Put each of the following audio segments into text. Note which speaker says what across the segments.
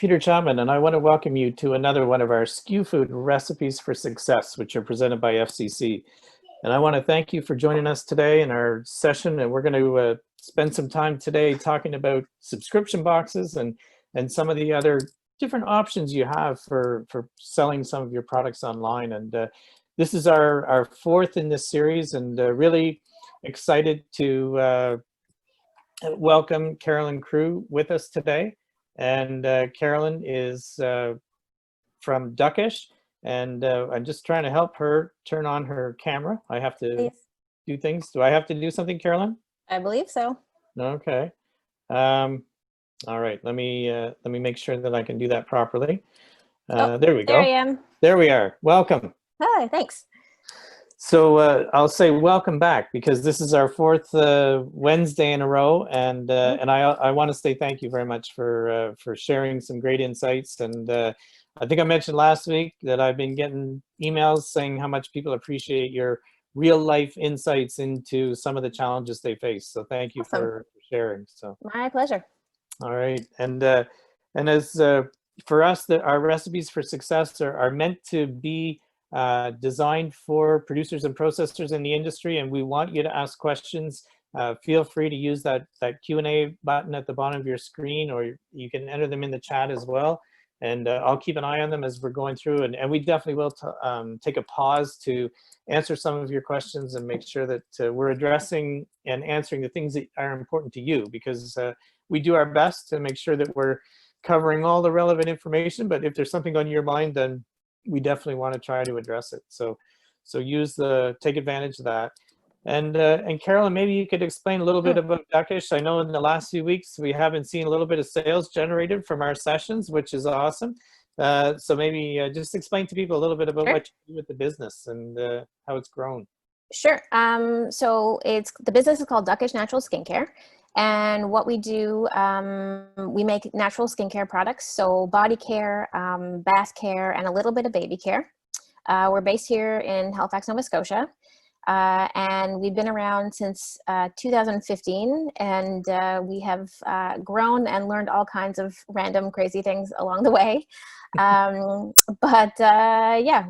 Speaker 1: Peter Chapman, and I want to welcome you to another one of our SKUFood Recipes for Success, which are presented by FCC. And I want to thank you for joining us today in our session, and we're going to spend some time today talking about subscription boxes and some of the other different options you have for selling some of your products online. And this is our fourth in this series, and really excited to welcome Carolyn Crew with us today. And Carolyn is from Duckish, and I'm just trying to help her turn on her camera. I have to do things. Do I have to do something, Carolyn?
Speaker 2: I believe so.
Speaker 1: Okay. All right. Let me make sure that I can do that properly. There we go.
Speaker 2: There I am.
Speaker 1: There we are. Welcome.
Speaker 2: Hi. Thanks.
Speaker 1: So I'll say welcome back, because this is our fourth Wednesday in a row, and I want to say thank you very much for sharing some great insights. And I think I mentioned last week that I've been getting emails saying how much people appreciate your real life insights into some of the challenges they face. So thank you for sharing. So
Speaker 2: my pleasure.
Speaker 1: All right, and as for us, our recipes for success are meant to be designed for producers and processors in the industry, and we want you to ask questions. Feel free to use that Q&A button at the bottom of your screen, or you can enter them in the chat as well. And I'll keep an eye on them as we're going through, and we definitely will take a pause to answer some of your questions and make sure that we're addressing and answering the things that are important to you, because we do our best to make sure that we're covering all the relevant information. But if there's something on your mind, then we definitely want to try to address it. So take advantage of that. And Carolyn, maybe you could explain a little bit about Duckish. I know in the last few weeks we haven't seen a little bit of sales generated from our sessions, which is awesome. So maybe just explain to people a little bit about what you do with the business and how it's grown.
Speaker 2: Sure. So the business is called Duckish Natural Skincare. And what we do, we make natural skincare products, so body care, bath care, and a little bit of baby care. We're based here in Halifax, Nova Scotia, and we've been around since 2015, and we have grown and learned all kinds of random crazy things along the way. Yeah,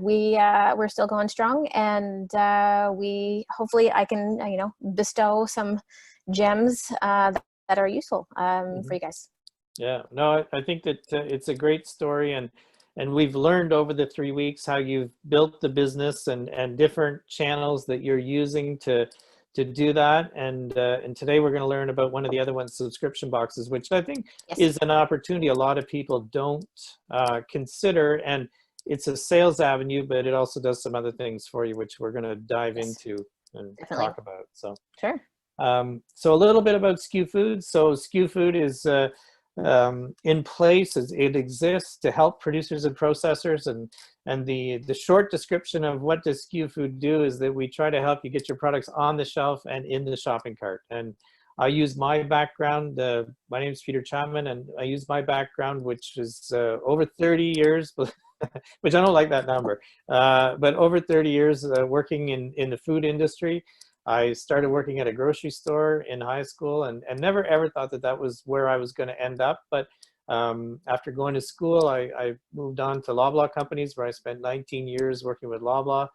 Speaker 2: we're still going strong, and hopefully I can bestow some gems that are useful for you guys.
Speaker 1: Yeah, no, I think that it's a great story, and we've learned over the 3 weeks how you've built the business and different channels that you're using to do that. And today we're going to learn about one of the other ones, subscription boxes, which I think is an opportunity a lot of people don't consider. And it's a sales avenue, but it also does some other things for you, which we're going to dive into and talk about. So
Speaker 2: sure.
Speaker 1: So a little bit about SKUFood. So SKUFood is in place, as it exists to help producers and processors, and the short description of what does SKUFood do is that we try to help you get your products on the shelf and in the shopping cart. And I use my background. My name is Peter Chapman, and I use my background, which is over 30 years, which I don't like that number, but over 30 years working in the food industry. I started working at a grocery store in high school, and never ever thought that was where I was going to end up. But after going to school, I moved on to Loblaw companies, where I spent 19 years working with Loblaw.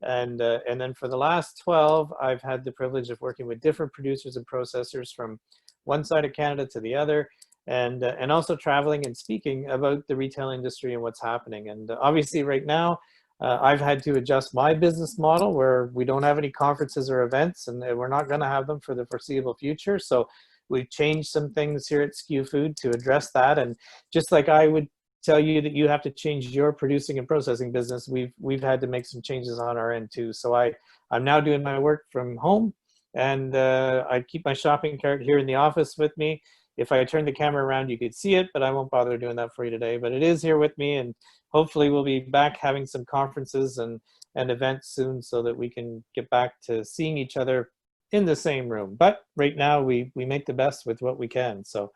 Speaker 1: And then for the last 12, I've had the privilege of working with different producers and processors from one side of Canada to the other, and also traveling and speaking about the retail industry and what's happening. And obviously right now, I've had to adjust my business model, where we don't have any conferences or events, and we're not going to have them for the foreseeable future. So we've changed some things here at SKUFood to address that. And just like I would tell you that you have to change your producing and processing business, we've had to make some changes on our end too. So I'm now doing my work from home, and I keep my shopping cart here in the office with me. If I turn the camera around, you could see it, but I won't bother doing that for you today. But it is here with me, and hopefully we'll be back having some conferences and events soon, so that we can get back to seeing each other in the same room. But right now we make the best with what we can. So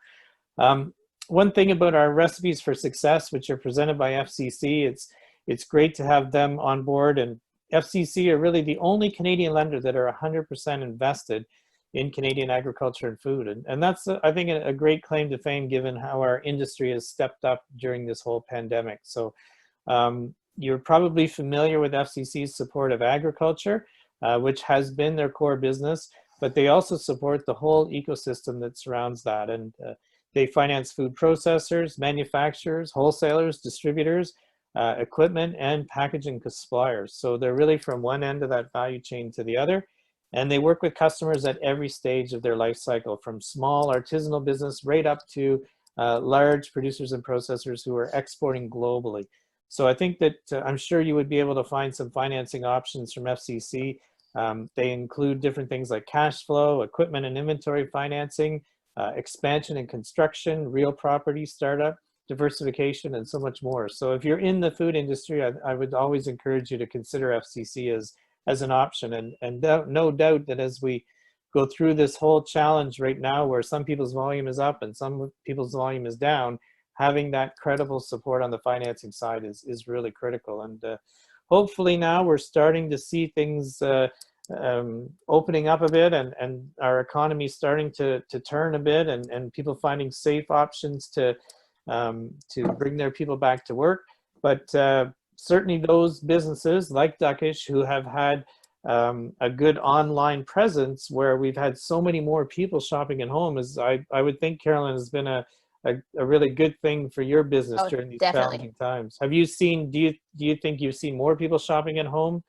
Speaker 1: one thing about our recipes for success, which are presented by FCC, it's great to have them on board. And FCC are really the only Canadian lender that are 100% invested in Canadian agriculture and food. And that's, I think, a great claim to fame given how our industry has stepped up during this whole pandemic. So you're probably familiar with FCC's support of agriculture, which has been their core business, but they also support the whole ecosystem that surrounds that. And they finance food processors, manufacturers, wholesalers, distributors, equipment, and packaging suppliers. So they're really from one end of that value chain to the other. And they work with customers at every stage of their life cycle, from small artisanal business right up to large producers and processors who are exporting globally. So I think that I'm sure you would be able to find some financing options from FCC. They include different things like cash flow, equipment and inventory financing, expansion and construction, real property startup, diversification, and so much more. So if you're in the food industry, I would always encourage you to consider FCC as an option. And no doubt that as we go through this whole challenge right now, where some people's volume is up and some people's volume is down, having that credible support on the financing side is really critical. And hopefully now we're starting to see things opening up a bit, and our economy starting to turn a bit, and people finding safe options to bring their people back to work. But certainly those businesses like Duckish, who have had a good online presence where we've had so many more people shopping at home, is I would think, Carolyn, has been a really good thing for your business during these challenging times. Have you seen, do you think you've seen more people shopping at home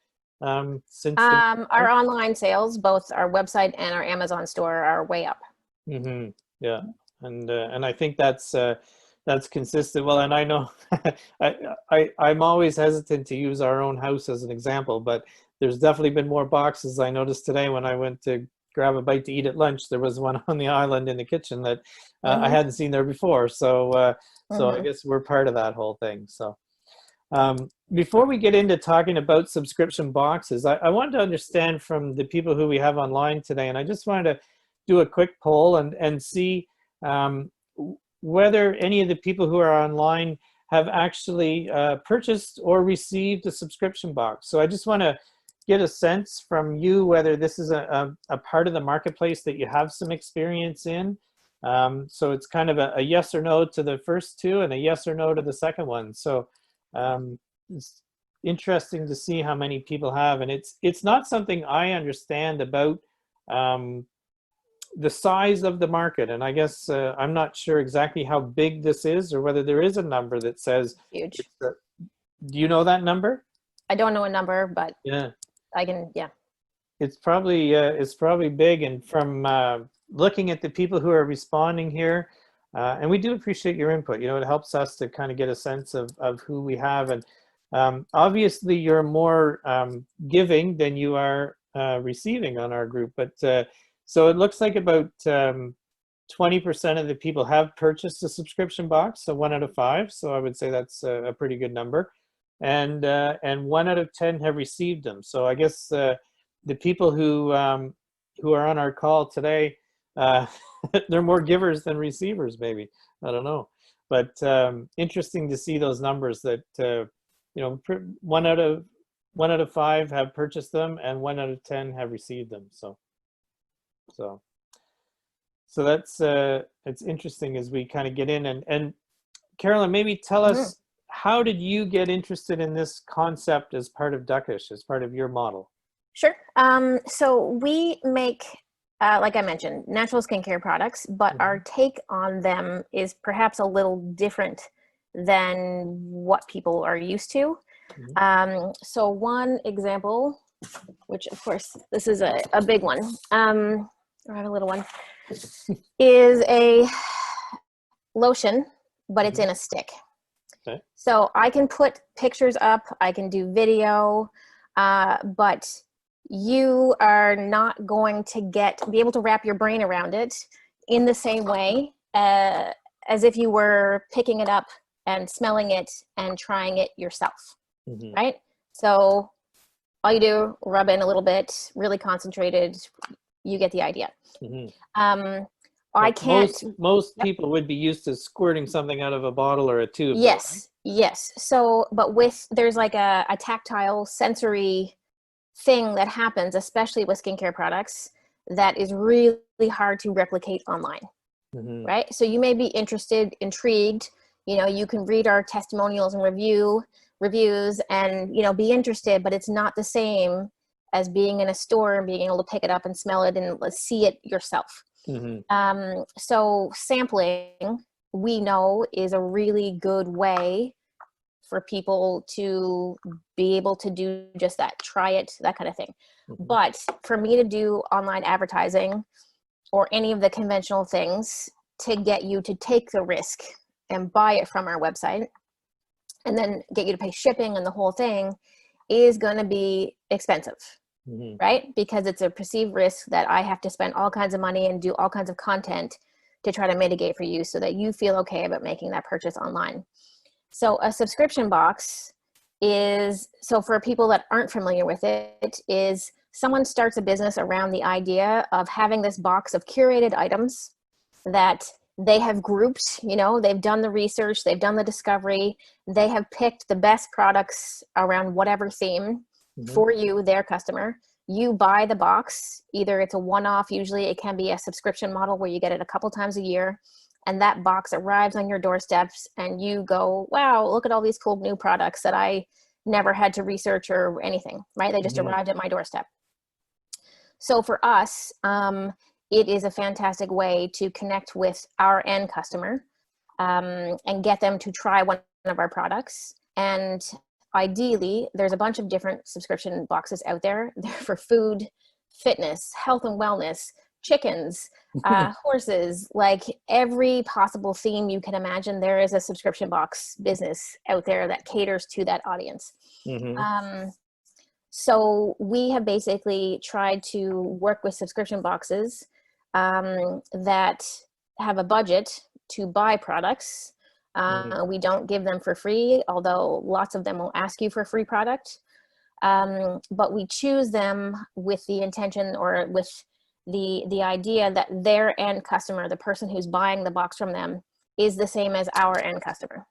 Speaker 1: since?
Speaker 2: Our online sales, both our website and our Amazon store, are way up.
Speaker 1: Mm-hmm. Yeah, and I think that's consistent. Well, and I know I'm always hesitant to use our own house as an example, but there's definitely been more boxes. I noticed today when I went to grab a bite to eat at lunch, there was one on the island in the kitchen that I hadn't seen there before. So so I guess we're part of that whole thing. So before we get into talking about subscription boxes, I wanted to understand from the people who we have online today, and I just wanted to do a quick poll and see whether any of the people who are online have actually purchased or received a subscription box. So I just want to get a sense from you whether this is a part of the marketplace that you have some experience in. So it's kind of a yes or no to the first two and a yes or no to the second one. So it's interesting to see how many people have, and it's not something I understand about the size of the market. And I guess I'm not sure exactly how big this is, or whether there is a number that says
Speaker 2: huge.
Speaker 1: Do you know that number?
Speaker 2: I don't know a number, but
Speaker 1: yeah,
Speaker 2: I can, yeah.
Speaker 1: It's probably big. And from looking at the people who are responding here, and we do appreciate your input. You know, it helps us to kind of get a sense of who we have. And obviously you're more giving than you are receiving on our group. But so it looks like about 20% of the people have purchased a subscription box, so 1 out of 5. So I would say that's a pretty good number. And 1 out of 10 have received them. So I guess the people who are on our call today, they're more givers than receivers, maybe. I don't know. But interesting to see those numbers that you know, 1 out of 5 have purchased them, and 1 out of 10 have received them. So that's it's interesting as we kind of get in. And Carolyn, maybe tell us, how did you get interested in this concept as part of Duckish, as part of your model?
Speaker 2: Sure. So we make, like I mentioned, natural skincare products, but our take on them is perhaps a little different than what people are used to. So one example, which of course this is a big one, or a little one, is a lotion, but it's in a stick. Okay. So I can put pictures up, I can do video, but you are not going to be able to wrap your brain around it in the same way as if you were picking it up and smelling it and trying it yourself, right? So all you do, rub in a little bit, really concentrated, you get the idea. I can't.
Speaker 1: Most people would be used to squirting something out of a bottle or a tube.
Speaker 2: Yes,
Speaker 1: though, right?
Speaker 2: yes. So, but there's like a tactile sensory thing that happens, especially with skincare products, that is really hard to replicate online, right? So you may be interested, intrigued, you know, you can read our testimonials and reviews and, you know, be interested, but it's not the same as being in a store and being able to pick it up and smell it and see it yourself. So sampling, we know, is a really good way for people to be able to do just that, try it, that kind of thing. But for me to do online advertising or any of the conventional things to get you to take the risk and buy it from our website and then get you to pay shipping and the whole thing is going to be expensive, right? Because it's a perceived risk that I have to spend all kinds of money and do all kinds of content to try to mitigate for you so that you feel okay about making that purchase online. So a subscription box is, so for people that aren't familiar with it, is someone starts a business around the idea of having this box of curated items that they have grouped, you know, they've done the research, they've done the discovery, they have picked the best products around whatever theme for you, their customer. You buy the box, either it's a one-off, usually it can be a subscription model where you get it a couple times a year, and that box arrives on your doorsteps and you go, wow, look at all these cool new products that I never had to research or anything, right? They just arrived at my doorstep. So for us, it is a fantastic way to connect with our end customer and get them to try one of our products. And ideally, there's a bunch of different subscription boxes out there. They're for food, fitness, health and wellness, chickens, horses, like every possible theme you can imagine. There is a subscription box business out there that caters to that audience. So we have basically tried to work with subscription boxes that have a budget to buy products. We don't give them for free, although lots of them will ask you for a free product. But we choose them with the intention or with the idea that their end customer, the person who's buying the box from them, is the same as our end customer,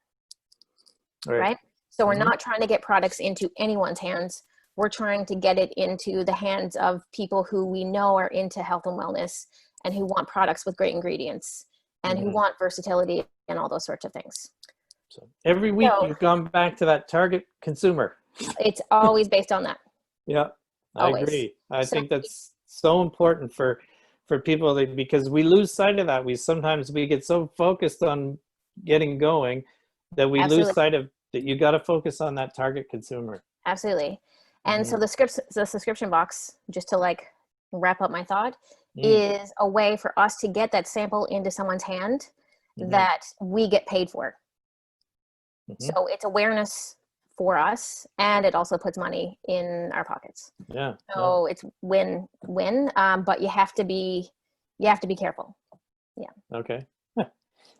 Speaker 2: right? So we're not trying to get products into anyone's hands. We're trying to get it into the hands of people who we know are into health and wellness and who want products with great ingredients and who want versatility and all those sorts of things.
Speaker 1: So every week you've gone back to that target consumer.
Speaker 2: It's always based on that.
Speaker 1: Yeah, I agree. I think that's so important for people because we lose sight of that. We get so focused on getting going that we lose sight of that. You got to focus on that target consumer.
Speaker 2: Absolutely. And so the subscription box, just to like wrap up my thought, is a way for us to get that sample into someone's hand that we get paid for. So it's awareness for us, and it also puts money in our pockets.
Speaker 1: Yeah.
Speaker 2: So it's win-win, but you have to be careful. Yeah.
Speaker 1: Okay.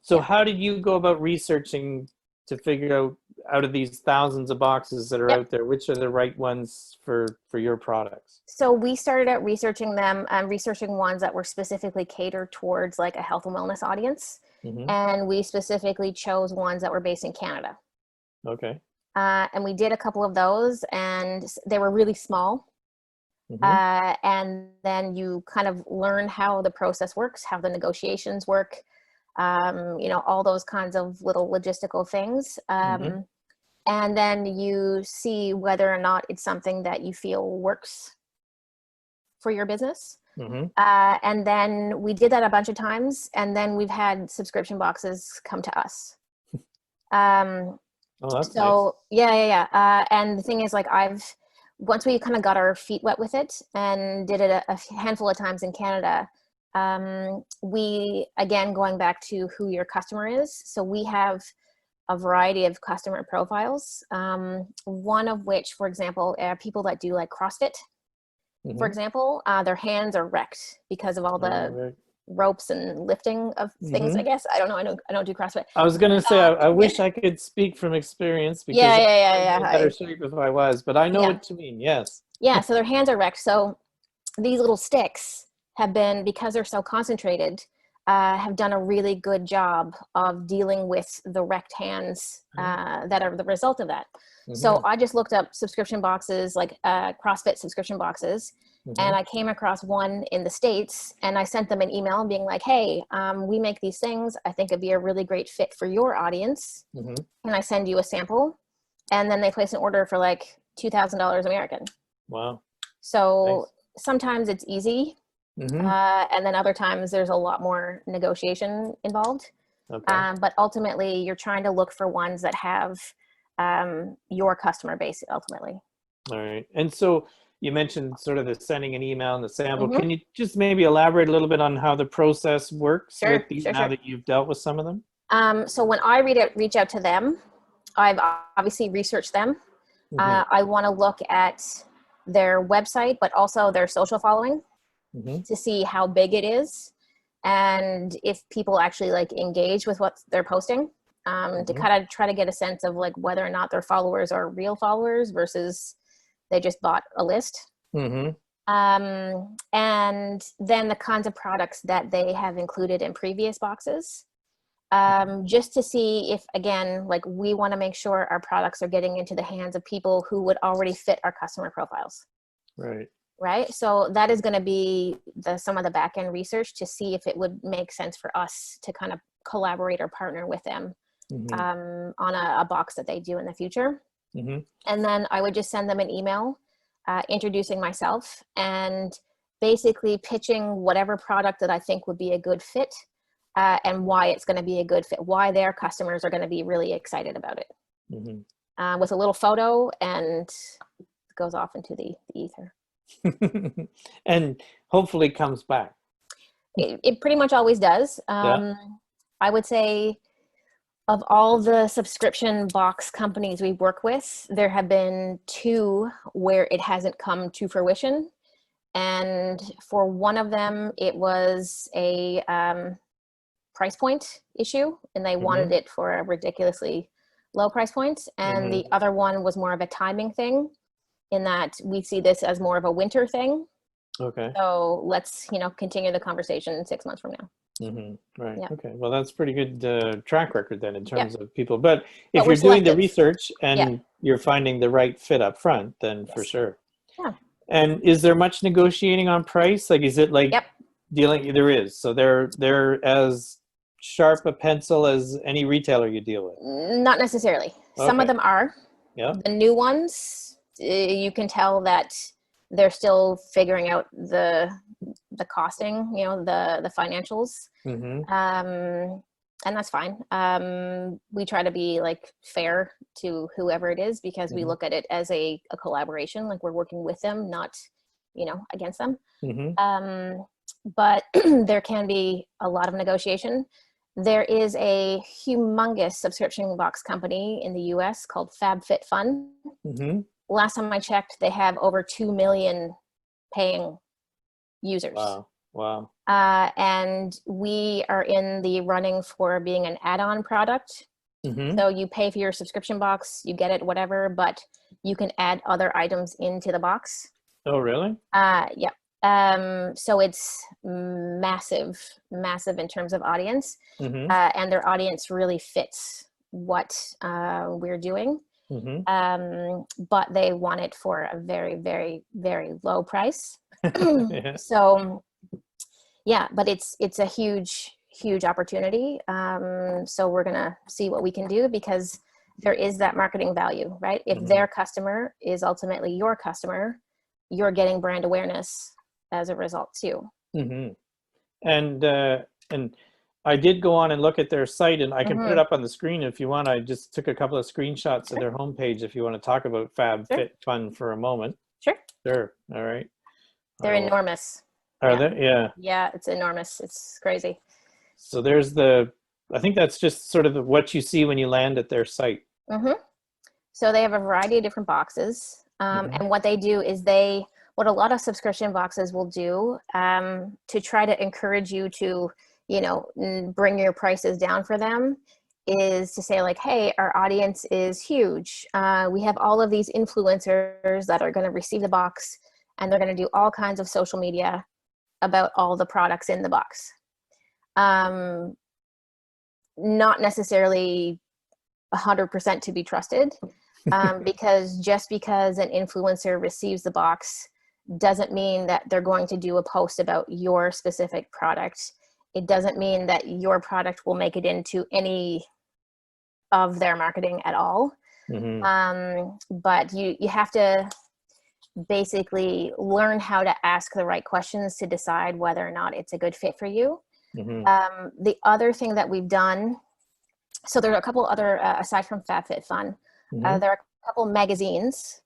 Speaker 1: So how did you go about researching to figure out of these thousands of boxes that are out there, which are the right ones for your products?
Speaker 2: So we started out researching them and researching ones that were specifically catered towards like a health and wellness audience. And we specifically chose ones that were based in Canada.
Speaker 1: Okay.
Speaker 2: And we did a couple of those and they were really small. And then you kind of learn how the process works, how the negotiations work, you know, all those kinds of little logistical things. And then you see whether or not it's something that you feel works for your business. And then we did that a bunch of times, and then we've had subscription boxes come to us.
Speaker 1: Oh, that's
Speaker 2: so nice. And the thing is, like, once we kind of got our feet wet with it and did it a handful of times in Canada, we, again, going back to who your customer is. So we have a variety of customer profiles. One of which, for example, are people that do like CrossFit. For example, their hands are wrecked because of all the ropes and lifting of things, I guess. I don't know. I don't do CrossFit.
Speaker 1: I was going to say, I wish I could speak from experience because I'd be in better shape if I was, but I know what you mean. Yes. Yeah.
Speaker 2: So their hands are wrecked. So these little sticks have been, because they're so concentrated, have done a really good job of dealing with the wrecked hands that are the result of that. So I just looked up subscription boxes, like CrossFit subscription boxes, And I came across one in the States, and I sent them an email being like, hey, we make these things. I think it'd be a really great fit for your audience. Can I send you a sample? And then they placed an order for like $2,000 American.
Speaker 1: Wow.
Speaker 2: So
Speaker 1: Nice.
Speaker 2: sometimes it's easy. And then other times there's a lot more negotiation involved.
Speaker 1: Okay.
Speaker 2: But ultimately, you're trying to look for ones that have your customer base ultimately.
Speaker 1: All right. And so you mentioned sort of the sending an email and the sample. Can you just maybe elaborate a little bit on how the process works with these now that you've dealt with some of them?
Speaker 2: So when I reach out to them, I've obviously researched them. I want to look at their website, but also their social following to see how big it is and if people actually like engage with what they're posting, to kind of try to get a sense of like whether or not their followers are real followers versus they just bought a list. And then the kinds of products that they have included in previous boxes, just to see if, again, like we want to make sure our products are getting into the hands of people who would already fit our customer profiles. Right. So that is going to be some of the back end research to see if it would make sense for us to kind of collaborate or partner with them on a box that they do in the future. And then I would just send them an email introducing myself and basically pitching whatever product that I think would be a good fit and why it's going to be a good fit, why their customers are going to be really excited about it. With a little photo, and it goes off into the ether.
Speaker 1: And hopefully comes back.
Speaker 2: It pretty much always does. I would say of all the subscription box companies we work with, there have been 2 where it hasn't come to fruition. And for one of them, it was a price point issue, and they wanted it for a ridiculously low price point. And the other one was more of a timing thing, in that we see this as more of a winter thing.
Speaker 1: Okay.
Speaker 2: So let's, continue the conversation 6 months from now.
Speaker 1: Right.
Speaker 2: Yeah.
Speaker 1: Okay. Well, that's pretty good track record then in terms of people. But if
Speaker 2: But
Speaker 1: you're doing the
Speaker 2: selective.
Speaker 1: research and you're finding the right fit up front, then for sure.
Speaker 2: Yeah.
Speaker 1: And is there much negotiating on price? Like, is it like dealing? There is. So they're as sharp a pencil as any retailer you deal with.
Speaker 2: Not necessarily. Some of them are.
Speaker 1: Yeah.
Speaker 2: The new ones, you can tell that they're still figuring out the costing, the financials. And that's fine. We try to be like fair to whoever it is, because we look at it as a collaboration, like we're working with them, not, against them. But there can be a lot of negotiation. There is a humongous subscription box company in the US called FabFitFun. Last time I checked, they have over 2 million paying users.
Speaker 1: Wow.
Speaker 2: And we are in the running for being an add-on product. So you pay for your subscription box, you get it, whatever, but you can add other items into the box.
Speaker 1: Oh, really?
Speaker 2: Yeah. So it's massive in terms of audience. And their audience really fits what we're doing. But they want it for a very, very, very low price. So yeah, but it's a huge opportunity. So we're gonna see what we can do, because there is that marketing value, right? If their customer is ultimately your customer, you're getting brand awareness as a result too.
Speaker 1: And I did go on and look at their site, and I can put it up on the screen if you want. I just took a couple of screenshots of their homepage if you want to talk about FabFitFun for a moment. Sure. All right.
Speaker 2: They're enormous.
Speaker 1: Are they? Yeah.
Speaker 2: Yeah, it's enormous. It's crazy.
Speaker 1: So there's I think that's just sort of what you see when you land at their site.
Speaker 2: So they have a variety of different boxes. And what they do is what a lot of subscription boxes will do to try to encourage you to, bring your prices down for them, is to say like, hey, our audience is huge. We have all of these influencers that are going to receive the box, and they're going to do all kinds of social media about all the products in the box. Not necessarily 100% to be trusted, because just because an influencer receives the box doesn't mean that they're going to do a post about your specific product. It doesn't mean that your product will make it into any of their marketing at all. But you have to basically learn how to ask the right questions to decide whether or not it's a good fit for you. The other thing that we've done, so there are a couple other, aside from FabFitFun, there are a couple magazines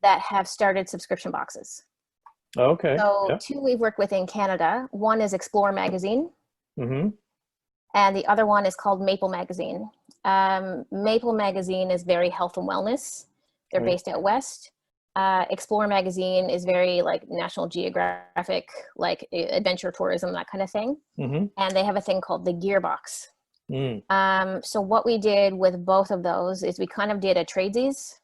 Speaker 2: that have started subscription boxes.
Speaker 1: Okay.
Speaker 2: So two we've worked with in Canada. One is Explore Magazine, and the other one is called Maple Magazine. Maple Magazine is very health and wellness. They're based out west. Explore Magazine is very like National Geographic, like adventure tourism, that kind of thing. And they have a thing called the Gearbox. So what we did with both of those is we kind of did a tradesies,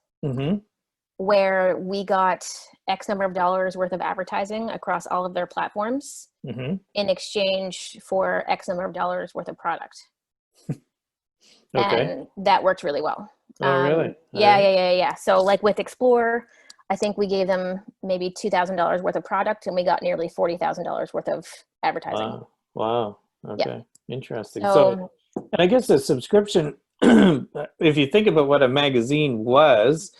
Speaker 2: where we got X number of dollars worth of advertising across all of their platforms in exchange for X number of dollars worth of product. And that worked really well.
Speaker 1: Oh, really?
Speaker 2: Yeah. So like with Explore, I think we gave them maybe $2,000 worth of product, and we got nearly $40,000 worth of advertising.
Speaker 1: Wow. Okay. Interesting.
Speaker 2: So,
Speaker 1: and I guess the subscription, if you think about what a magazine was,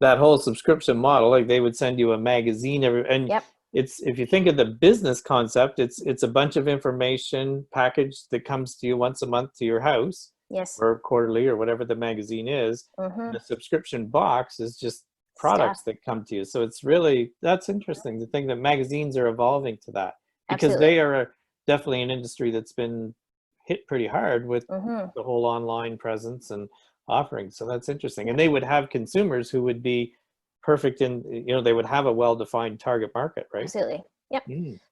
Speaker 1: that whole subscription model, like they would send you a magazine and it's, if you think of the business concept, it's a bunch of information packaged that comes to you once a month to your house, or quarterly, or whatever the magazine is. The subscription box is just products that come to you. So it's really, that's interesting to think that magazines are evolving to that, because they are definitely an industry that's been hit pretty hard with the whole online presence and offering. So that's interesting. And they would have consumers who would be perfect in, they would have a well-defined target market, right?
Speaker 2: Absolutely. Yep.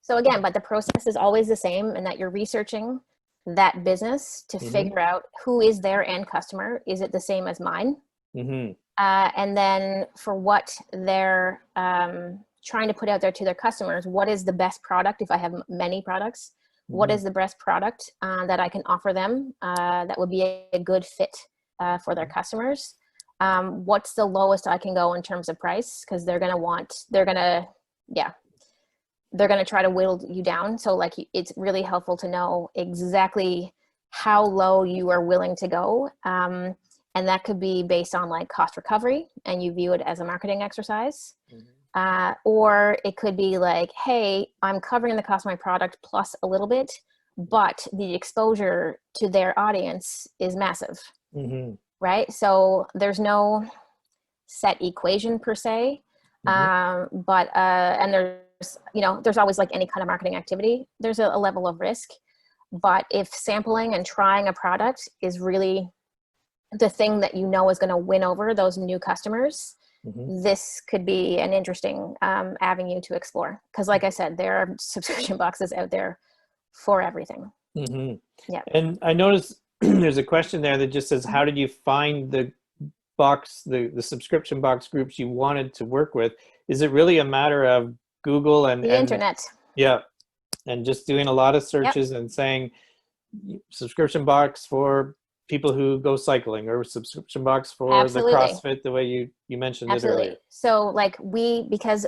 Speaker 2: So again, but the process is always the same, in that you're researching that business to figure out who is their end customer. Is it the same as mine? And then for what they're trying to put out there to their customers, what is the best product? If I have many products, what is the best product that I can offer them that would be a good fit for their customers? What's the lowest I can go in terms of price? Because they're going to try to whittle you down. So like, it's really helpful to know exactly how low you are willing to go. And that could be based on like cost recovery, and you view it as a marketing exercise. Or it could be like, hey, I'm covering the cost of my product plus a little bit, but the exposure to their audience is massive. Right? So there's no set equation per se, but and there's always, like any kind of marketing activity, there's a level of risk. But if sampling and trying a product is really the thing that is going to win over those new customers, this could be an interesting avenue to explore. Because like I said, there are subscription boxes out there for everything. And
Speaker 1: I noticed there's a question there that just says, how did you find the subscription box groups you wanted to work with? Is it really a matter of Google and
Speaker 2: the internet?
Speaker 1: And just doing a lot of searches and saying subscription box for people who go cycling, or subscription box for the CrossFit, the way you mentioned it earlier?
Speaker 2: So like because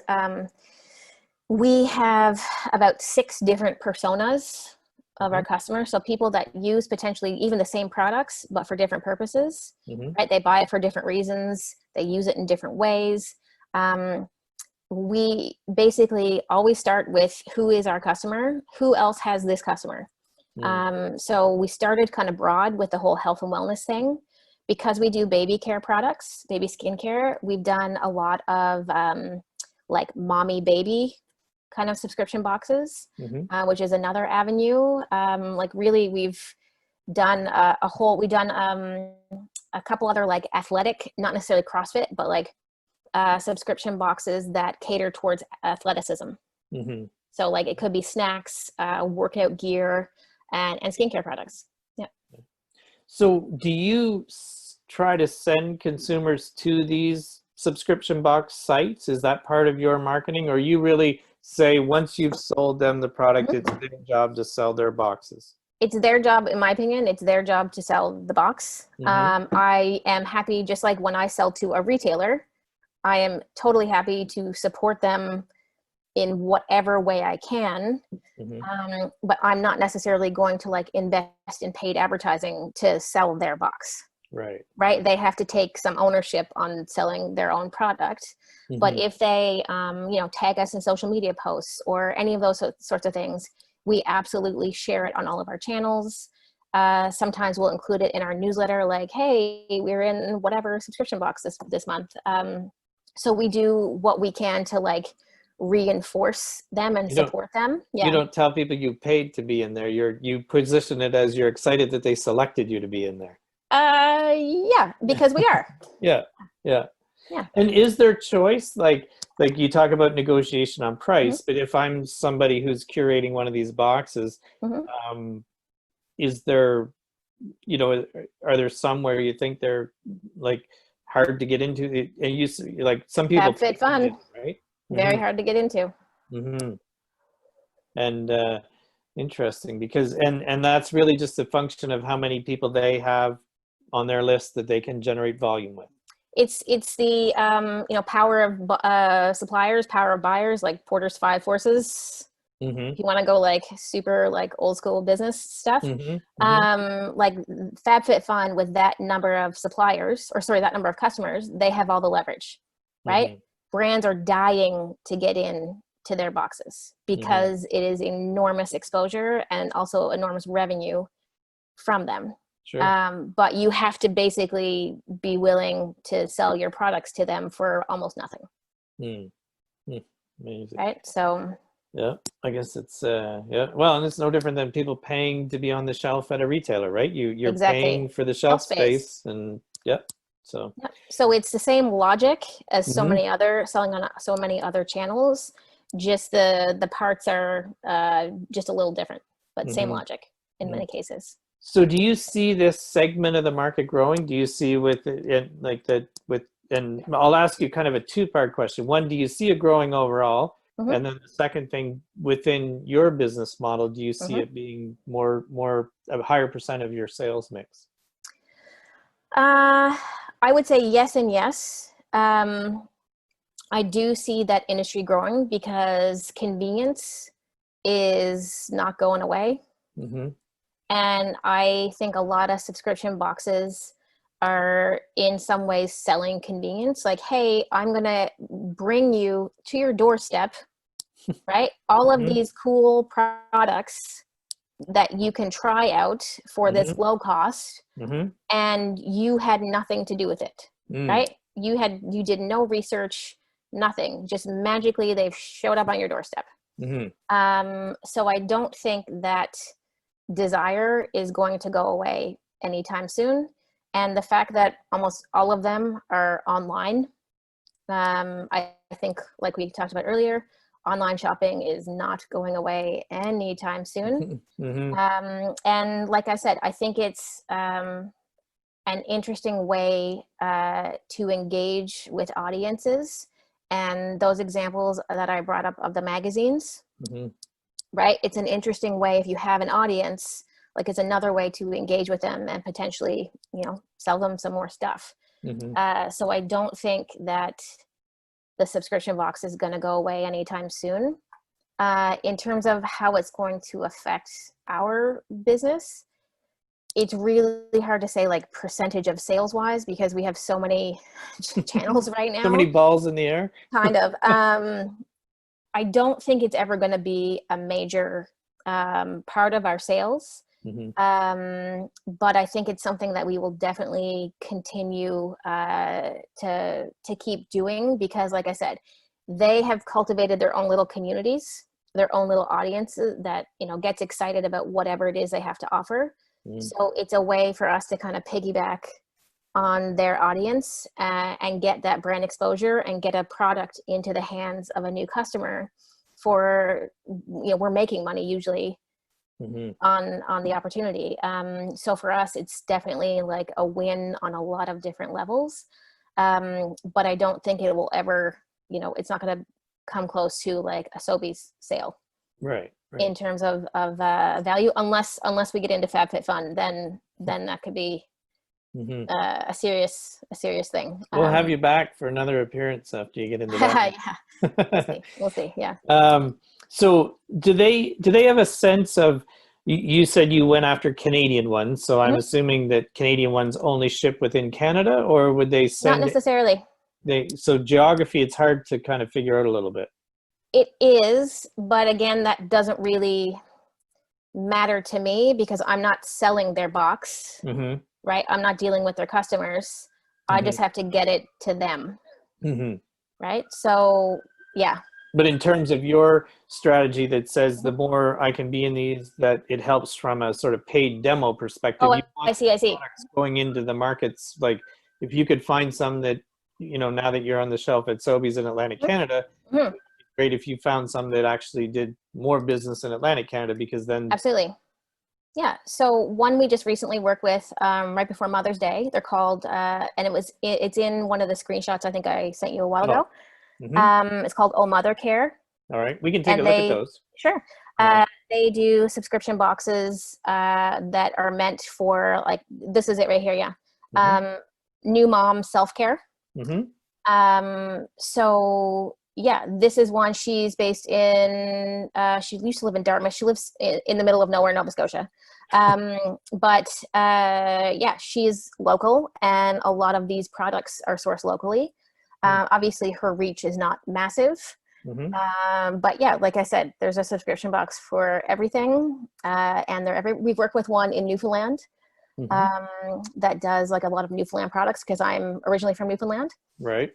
Speaker 2: we have about 6 different personas of our customers. So people that use potentially even the same products, but for different purposes, right? They buy it for different reasons. They use it in different ways. We basically always start with who is our customer, who else has this customer. So we started kind of broad with the whole health and wellness thing, because we do baby care products, baby skincare. We've done a lot of like mommy baby kind of subscription boxes, which is another avenue. Like really, we've done a couple other like athletic, not necessarily CrossFit, but like subscription boxes that cater towards athleticism. So like it could be snacks, workout gear, and skincare products.
Speaker 1: So do you try to send consumers to these subscription box sites? Is that part of your marketing, or you really say once you've sold them the product, it's their job to sell their boxes?
Speaker 2: It's their job, in my opinion, it's their job to sell the box. I am happy, just like when I sell to a retailer, I am totally happy to support them in whatever way I can. But I'm not necessarily going to like invest in paid advertising to sell their box. Right. They have to take some ownership on selling their own product. But if they, tag us in social media posts or any of those sorts of things, we absolutely share it on all of our channels. Sometimes we'll include it in our newsletter, like, hey, we're in whatever subscription box this month. So we do what we can to like reinforce them and support them.
Speaker 1: You don't tell people you paid to be in there. You position it as you're excited that they selected you to be in there.
Speaker 2: Yeah, because we are.
Speaker 1: Yeah. And is there choice? Like you talk about negotiation on price, but if I'm somebody who's curating one of these boxes, is there, are there some where you think they're like hard to get into? And you like some people
Speaker 2: FabFitFun, right? Very hard to get into.
Speaker 1: And interesting, because and that's really just a function of how many people they have on their list that they can generate volume with.
Speaker 2: It's the power of suppliers, power of buyers, like Porter's 5 forces. If you want to go like super like old school business stuff, like FabFitFun with that number of suppliers, or sorry, that number of customers, they have all the leverage, right? Brands are dying to get in to their boxes because it is enormous exposure and also enormous revenue from them. Sure. But you have to basically be willing to sell your products to them for almost nothing.
Speaker 1: Amazing.
Speaker 2: Right? So
Speaker 1: yeah, I guess it's well, and it's no different than people paying to be on the shelf at a retailer, right? You're paying for the shelf space, and so
Speaker 2: it's the same logic as so many other selling on so many other channels. Just the parts are just a little different, but same logic in many cases.
Speaker 1: So do you see this segment of the market growing? Do you see with it like that with, and I'll ask you kind of a two-part question. One, do you see it growing overall? And then the second thing, within your business model, do you see it being more a higher percent of your sales mix?
Speaker 2: I would say yes and yes. I do see that industry growing because convenience is not going away. And I think a lot of subscription boxes are in some ways selling convenience. Like, hey, I'm going to bring you to your doorstep, right? All of these cool products that you can try out for this low cost, and you had nothing to do with it, right? You did no research, nothing. Just magically they've showed up on your doorstep. So I don't think that desire is going to go away anytime soon. And the fact that almost all of them are online, I think, like we talked about earlier, online shopping is not going away anytime soon. And like I said, I think it's an interesting way to engage with audiences. And those examples that I brought up of the magazines, right? It's an interesting way, if you have an audience, like it's another way to engage with them and potentially, sell them some more stuff. So I don't think that the subscription box is going to go away anytime soon. In terms of how it's going to affect our business, it's really hard to say like percentage of sales wise, because we have so many channels right now.
Speaker 1: So many balls in the air.
Speaker 2: Kind of. I don't think it's ever going to be a major part of our sales. But I think it's something that we will definitely continue to keep doing, because like I said, they have cultivated their own little communities, their own little audiences that, gets excited about whatever it is they have to offer. So it's a way for us to kind of piggyback on their audience and get that brand exposure and get a product into the hands of a new customer for, we're making money usually on the opportunity. So for us, it's definitely like a win on a lot of different levels. But I don't think it will ever, it's not going to come close to like a Sobeys sale.
Speaker 1: Right.
Speaker 2: In terms of value, unless we get into FabFitFun, then that could be a serious a serious thing.
Speaker 1: We'll have you back for another appearance after you get into that
Speaker 2: Yeah, we'll
Speaker 1: one.
Speaker 2: see. We'll see. Yeah.
Speaker 1: So do they have a sense of, you said you went after Canadian ones, so I'm assuming that Canadian ones only ship within Canada, or would they
Speaker 2: Not
Speaker 1: send
Speaker 2: necessarily.
Speaker 1: so geography, it's hard to kind of figure out a little bit.
Speaker 2: It is, but again, that doesn't really matter to me because I'm not selling their box, right? I'm not dealing with their customers. I just have to get it to them, right? So, yeah.
Speaker 1: But in terms of your strategy that says the more I can be in these, that it helps from a sort of paid demo perspective.
Speaker 2: Oh,
Speaker 1: You want
Speaker 2: I see.
Speaker 1: products going into the markets. Like if you could find some that, you know, now that you're on the shelf at Sobeys in Atlantic Canada, it'd be great if you found some that actually did more business in Atlantic Canada, because then.
Speaker 2: Absolutely. Yeah. So one we just recently worked with right before Mother's Day. They're called, and it's in one of the screenshots I think I sent you a while ago. It's called Oh Mother Care.
Speaker 1: All right, we can take a look at those.
Speaker 2: Sure. They do subscription boxes that are meant for, like, this is it right here. Yeah. New mom self-care. So yeah, this is one. She's based in, she used to live in Dartmouth. She lives in the middle of nowhere, Nova Scotia. But yeah, she's local, and a lot of these products are sourced locally. Obviously her reach is not massive. But yeah, like I said, there's a subscription box for everything. And we've worked with one in Newfoundland that does like a lot of Newfoundland products, because I'm originally from Newfoundland.
Speaker 1: Right.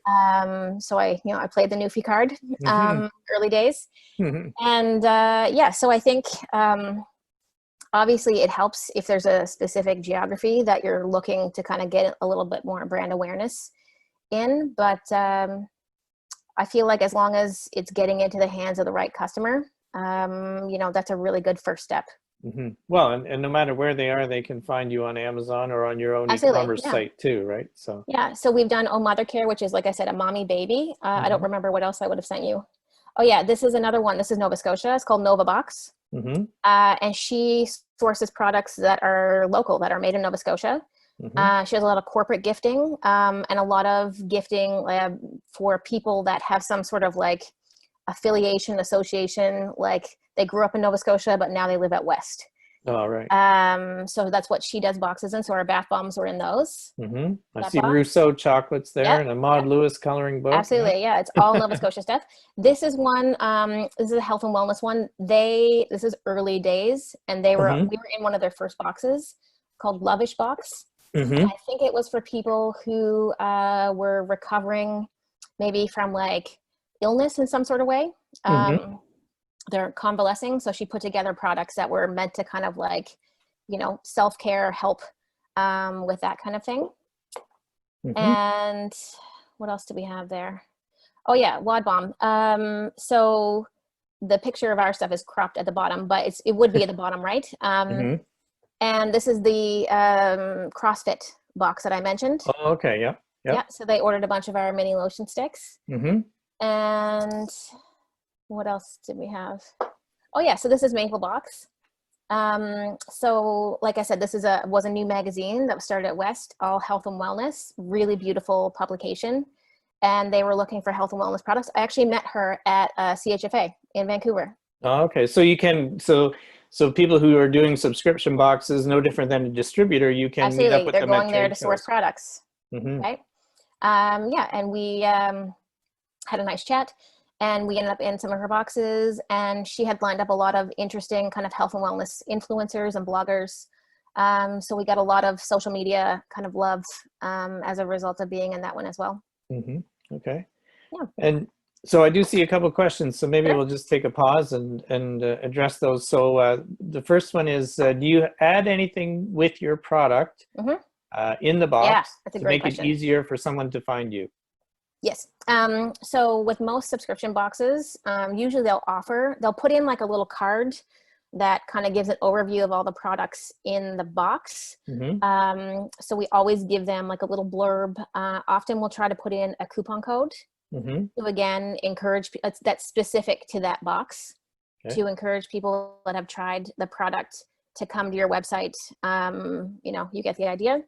Speaker 2: So I played the Newfie card early days. And yeah, so I think obviously it helps if there's a specific geography that you're looking to kind of get a little bit more brand awareness in. But I feel like as long as it's getting into the hands of the right customer, you know, that's a really good first step.
Speaker 1: Well, and no matter where they are, they can find you on Amazon or on your own e-commerce site too, right? So
Speaker 2: yeah, so we've done Oh Mother Care, which is, like I said, a mommy baby. I don't remember what else I would have sent you. Oh yeah, this is another one. This is Nova Scotia. It's called Nova Box. And she sources products that are local, that are made in Nova Scotia. She has a lot of corporate gifting, and a lot of gifting for people that have some sort of like affiliation, association, like they grew up in Nova Scotia, but now they live out west.
Speaker 1: Oh, right.
Speaker 2: So that's what she does boxes in. So our bath bombs were in those.
Speaker 1: I see Rousseau chocolates there, and a Maud Lewis coloring book.
Speaker 2: Absolutely. Yeah. It's all Nova Scotia stuff. This is one, this is a health and wellness one. This is early days, and we were in one of their first boxes called Lovish Box. I think it was for people who were recovering maybe from like illness in some sort of way. They're convalescing. So she put together products that were meant to kind of like, you know, self-care, help with that kind of thing. And what else do we have there? Oh yeah, Wad Bomb. So the picture of our stuff is cropped at the bottom, but it would be at the bottom, right? And this is the CrossFit box that I mentioned.
Speaker 1: Oh, okay. Yeah.
Speaker 2: Yeah. So they ordered a bunch of our mini lotion sticks. And what else did we have? Oh yeah. So this is Maple Box. So like I said, this was a new magazine that was started at West, all health and wellness, really beautiful publication. And they were looking for health and wellness products. I actually met her at CHFA in Vancouver.
Speaker 1: Oh, okay. So you can, so people who are doing subscription boxes, no different than a distributor, you can meet up with them.
Speaker 2: They're going there to source products. Right. Yeah. And we had a nice chat, and we ended up in some of her boxes, and she had lined up a lot of interesting kind of health and wellness influencers and bloggers. So we got a lot of social media kind of love as a result of being in that one as well.
Speaker 1: Okay.
Speaker 2: Yeah.
Speaker 1: And so I do see a couple of questions, so maybe we'll just take a pause and address those. So the first one is, do you add anything with your product in the box
Speaker 2: that's a
Speaker 1: to
Speaker 2: great
Speaker 1: make
Speaker 2: question.
Speaker 1: it easier for someone to find you?
Speaker 2: Yes. So with most subscription boxes, usually they'll put in like a little card that kind of gives an overview of all the products in the box. So we always give them like a little blurb. Often we'll try to put in a coupon code to again encourage, that's specific to that box, to encourage people that have tried the product to come to your website. You know, you get the idea.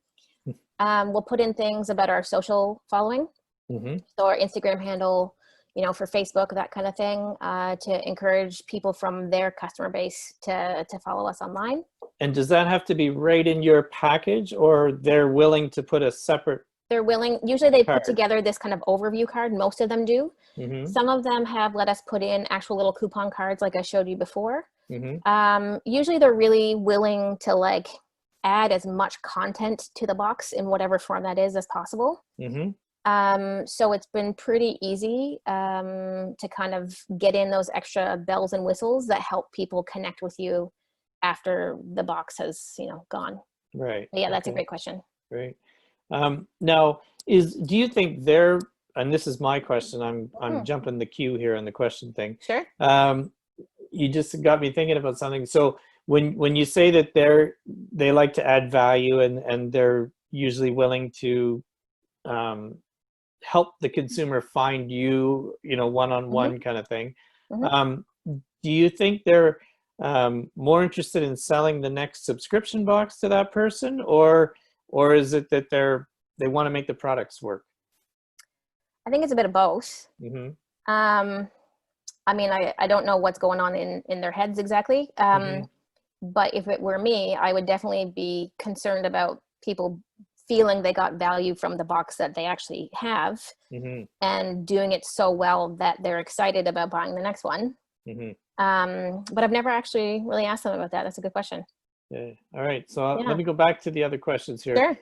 Speaker 2: We'll put in things about our social following. So our Instagram handle, you know, for Facebook, that kind of thing, to encourage people from their customer base to follow us online.
Speaker 1: And does that have to be right in your package, or they're willing to put a separate?
Speaker 2: They're willing, usually they
Speaker 1: card?
Speaker 2: put together this kind of overview card. Most of them do. Some of them have let us put in actual little coupon cards like I showed you before. Usually they're really willing to like add as much content to the box in whatever form that is as possible. So it's been pretty easy to kind of get in those extra bells and whistles that help people connect with you after the box has, you know, gone.
Speaker 1: Right.
Speaker 2: But yeah, that's a great question.
Speaker 1: Great. Now, do you think they're, and this is my question, I'm jumping the queue here on the question thing.
Speaker 2: Sure.
Speaker 1: You just got me thinking about something. So when you say that they like to add value and they're usually willing to help the consumer find you, you know, one-on-one kind of thing. Do you think they're more interested in selling the next subscription box to that person, or is it that they want to make the products work?
Speaker 2: I think it's a bit of both. I mean, I don't know what's going on in their heads exactly. But if it were me, I would definitely be concerned about people feeling they got value from the box that they actually have, and doing it so well that they're excited about buying the next one. But I've never actually really asked them about that. That's a good question.
Speaker 1: Yeah. All right. So let me go back to the other questions here.
Speaker 2: Sure.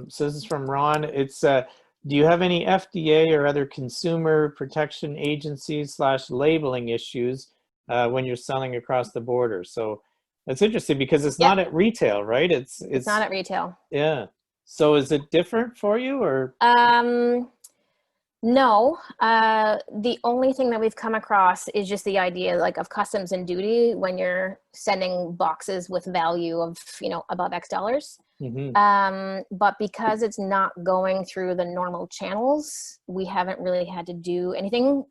Speaker 1: So this is from Ron. It's, do you have any FDA or other consumer protection agencies / labeling issues when you're selling across the border? So that's interesting because it's not at retail, right? It's
Speaker 2: not at retail.
Speaker 1: Yeah. So is it different for you, or?
Speaker 2: No. The only thing that we've come across is just the idea like of customs and duty when you're sending boxes with value of, you know, above X dollars. But because it's not going through the normal channels, we haven't really had to do anything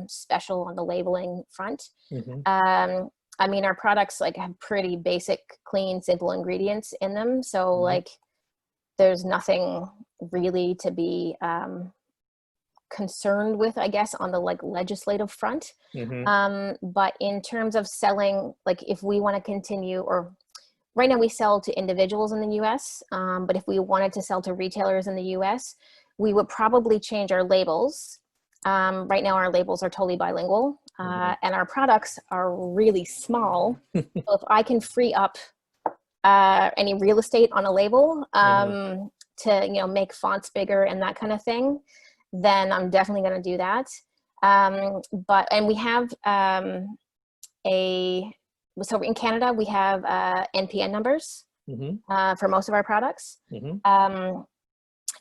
Speaker 2: special on the labeling front. I mean, our products like have pretty basic, clean, simple ingredients in them. So like there's nothing really to be concerned with, I guess, on the like legislative front. But in terms of selling, like if we want to continue, or right now we sell to individuals in the US, but if we wanted to sell to retailers in the US, we would probably change our labels. Right now our labels are totally bilingual, and our products are really small. So if I can free up any real estate on a label to, you know, make fonts bigger and that kind of thing, then I'm definitely going to do that. And we have so in Canada, we have NPN numbers for most of our products.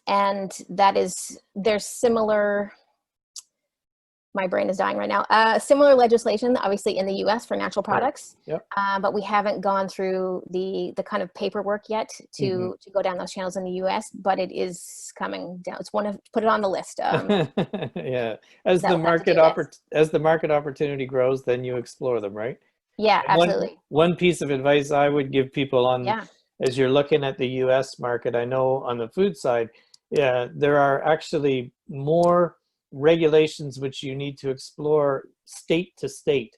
Speaker 2: And there's similar, my brain is dying right now, similar legislation, obviously in the US for natural products, but we haven't gone through the kind of paperwork yet to go down those channels in the US, but it is coming down. It's put it on the list.
Speaker 1: Yeah, as the market opportunity grows, then you explore them, right?
Speaker 2: Yeah, absolutely.
Speaker 1: One piece of advice I would give people as you're looking at the US market, I know on the food side, there are actually more regulations which you need to explore state to state.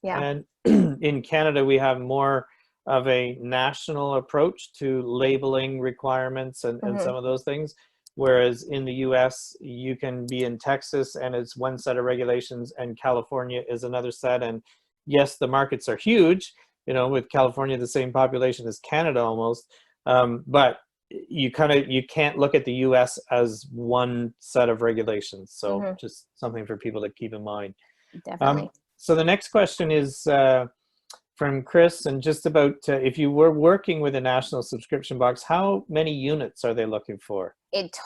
Speaker 1: And in Canada, we have more of a national approach to labeling requirements and some of those things. Whereas in the US, you can be in Texas and it's one set of regulations and California is another set. And yes, the markets are huge, you know, with California the same population as Canada almost, but you can't look at the US as one set of regulations. So just something for people to keep in mind.
Speaker 2: Definitely.
Speaker 1: So the next question is from Chris, and just about if you were working with a national subscription box, how many units are they looking for?
Speaker 2: It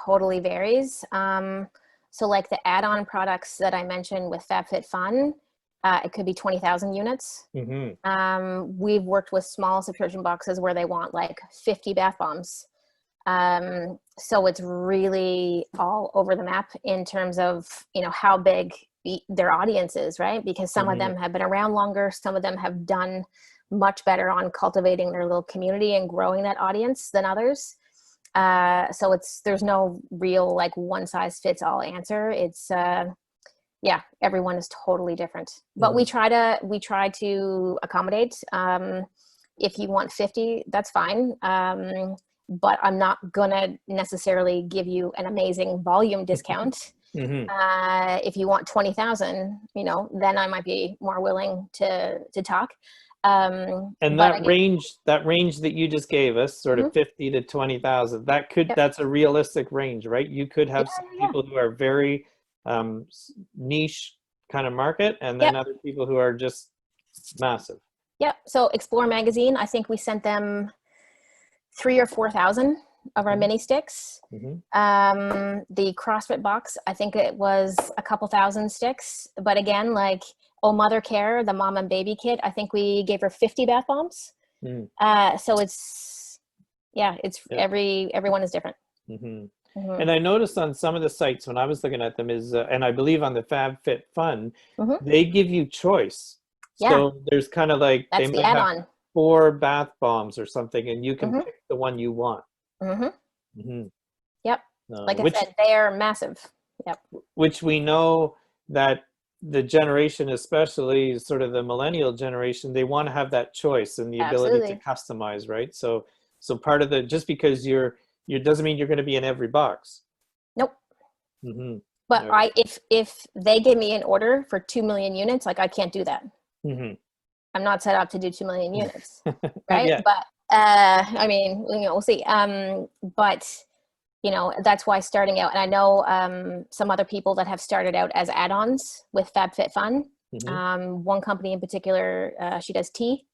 Speaker 2: totally varies. So like the add-on products that I mentioned with FabFitFun, it could be 20,000 units. We've worked with small subscription boxes where they want like 50 bath bombs. So it's really all over the map in terms of, you know, how big their audience is, right? Because some of them have been around longer. Some of them have done much better on cultivating their little community and growing that audience than others. So there's no real like one size fits all answer. It's yeah, everyone is totally different, but we try to accommodate. If you want 50, that's fine. But I'm not gonna necessarily give you an amazing volume discount. If you want 20,000, you know, then I might be more willing to talk.
Speaker 1: And that range that you just gave us, sort of 50 to 20,000, that's a realistic range, right? You could have some people who are very niche kind of market, and then other people who are just massive.
Speaker 2: Yeah. So Explore Magazine, I think we sent them 3,000 or 4,000 of our mini sticks. The CrossFit box, I think it was a couple thousand sticks. But again, like Mother Care, the mom and baby kit, I think we gave her 50 bath bombs. So everyone is different.
Speaker 1: And I noticed on some of the sites when I was looking at them is, and I believe on the FabFitFun, they give you choice. So there's kind of like,
Speaker 2: that's
Speaker 1: they
Speaker 2: the
Speaker 1: might
Speaker 2: add-on.
Speaker 1: have 4 bath bombs or something, and you can pick the one you want.
Speaker 2: Yep. Like I said, they are massive. Yep.
Speaker 1: Which we know that the generation, especially sort of the millennial generation, they want to have that choice and the ability to customize, right? So part of the, just because you doesn't mean you're going to be in every box.
Speaker 2: Nope. But if they give me an order for 2 million units, like I can't do that. I'm not set up to do 2 million units, right? But I mean, you know, we'll see. But you know, that's why starting out, and I know some other people that have started out as add-ons with FabFitFun. One company in particular, she does tea.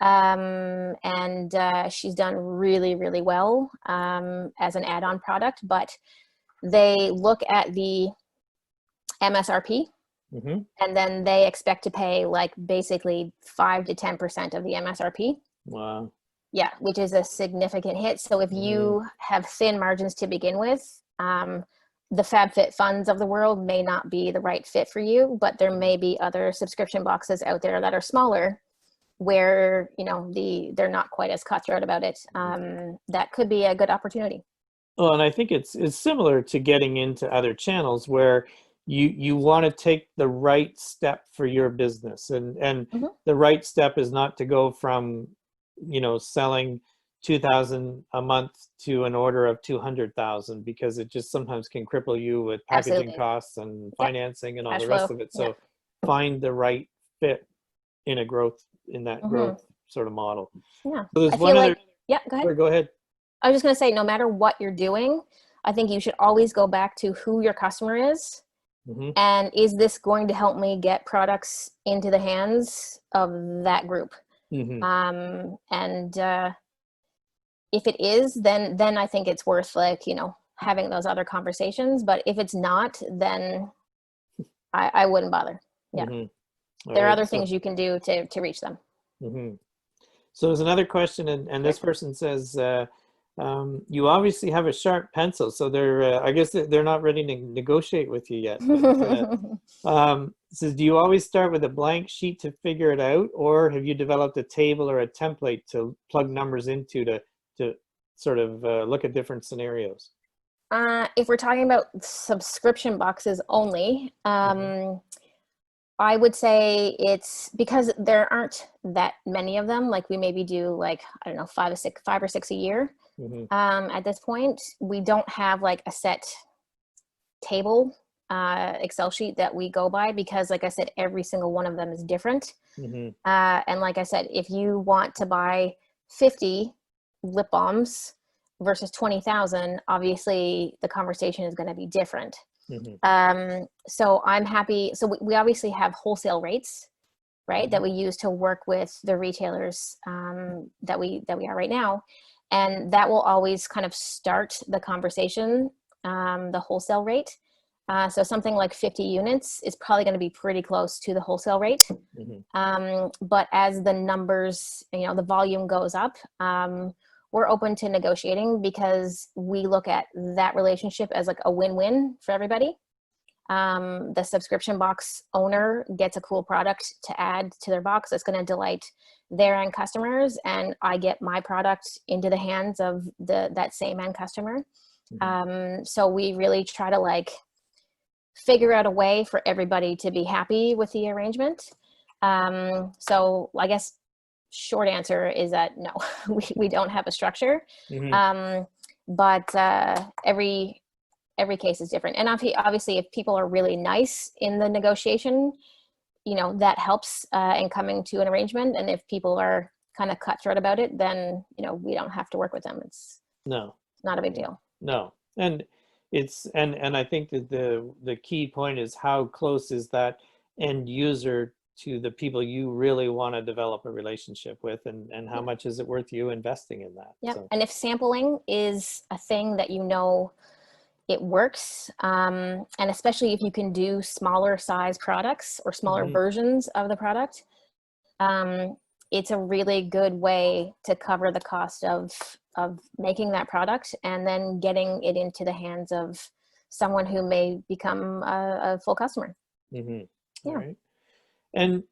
Speaker 2: And she's done really, really well as an add-on product, but they look at the MSRP and then they expect to pay like basically 5 to 10% of the MSRP.
Speaker 1: Wow.
Speaker 2: Yeah, which is a significant hit. So if you have thin margins to begin with, the FabFitFuns of the world may not be the right fit for you, but there may be other subscription boxes out there that are smaller where, you know, they're not quite as cutthroat about it. That could be a good opportunity.
Speaker 1: Well, and I think it's similar to getting into other channels where you want to take the right step for your business, and the right step is not to go from, you know, selling 2,000 a month to an order of 200,000, because it just sometimes can cripple you with packaging costs and financing and all the rest of it. So find the right fit in a growth, in that growth sort of model.
Speaker 2: Yeah.
Speaker 1: So there's one other.
Speaker 2: Yeah, go ahead.
Speaker 1: Go ahead.
Speaker 2: I was just going to say, no matter what you're doing, I think you should always go back to who your customer is. And is this going to help me get products into the hands of that group? And if it is, then I think it's worth, like, you know, having those other conversations. But if it's not, then I wouldn't bother. Yeah. There are other things you can do to reach them.
Speaker 1: So there's another question, and this person says, you obviously have a sharp pencil, so they're I guess they're not ready to negotiate with you yet. But, says, do you always start with a blank sheet to figure it out, or have you developed a table or a template to plug numbers into to sort of look at different scenarios?
Speaker 2: If we're talking about subscription boxes only, I would say it's because there aren't that many of them. Like we maybe do, like, I don't know, 5 or 6 a year. At this point, we don't have like a set table Excel sheet that we go by, because like I said, every single one of them is different. And like I said, if you want to buy 50 lip balms versus 20,000, obviously the conversation is going to be different. So I'm happy. So we obviously have wholesale rates, right, that we use to work with the retailers that we are right now. And that will always kind of start the conversation, the wholesale rate. So something like 50 units is probably going to be pretty close to the wholesale rate. But as the numbers, you know, the volume goes up, we're open to negotiating, because we look at that relationship as like a win-win for everybody. The subscription box owner gets a cool product to add to their box that's going to delight their end customers, and I get my product into the hands of that same end customer. So we really try to like figure out a way for everybody to be happy with the arrangement. So I guess short answer is that no, we don't have a structure. But every case is different. And obviously if people are really nice in the negotiation, you know, that helps in coming to an arrangement. And if people are kind of cutthroat about it, then, you know, we don't have to work with them. It's not a big deal.
Speaker 1: No. And it's, and I think that the key point is how close is that end user to the people you really want to develop a relationship with, and how much is it worth you investing in that?
Speaker 2: Yeah.
Speaker 1: So.
Speaker 2: And if sampling is a thing that, you know, it works, and especially if you can do smaller size products or smaller versions of the product, it's a really good way to cover the cost of making that product and then getting it into the hands of someone who may become a full customer.
Speaker 1: All right. And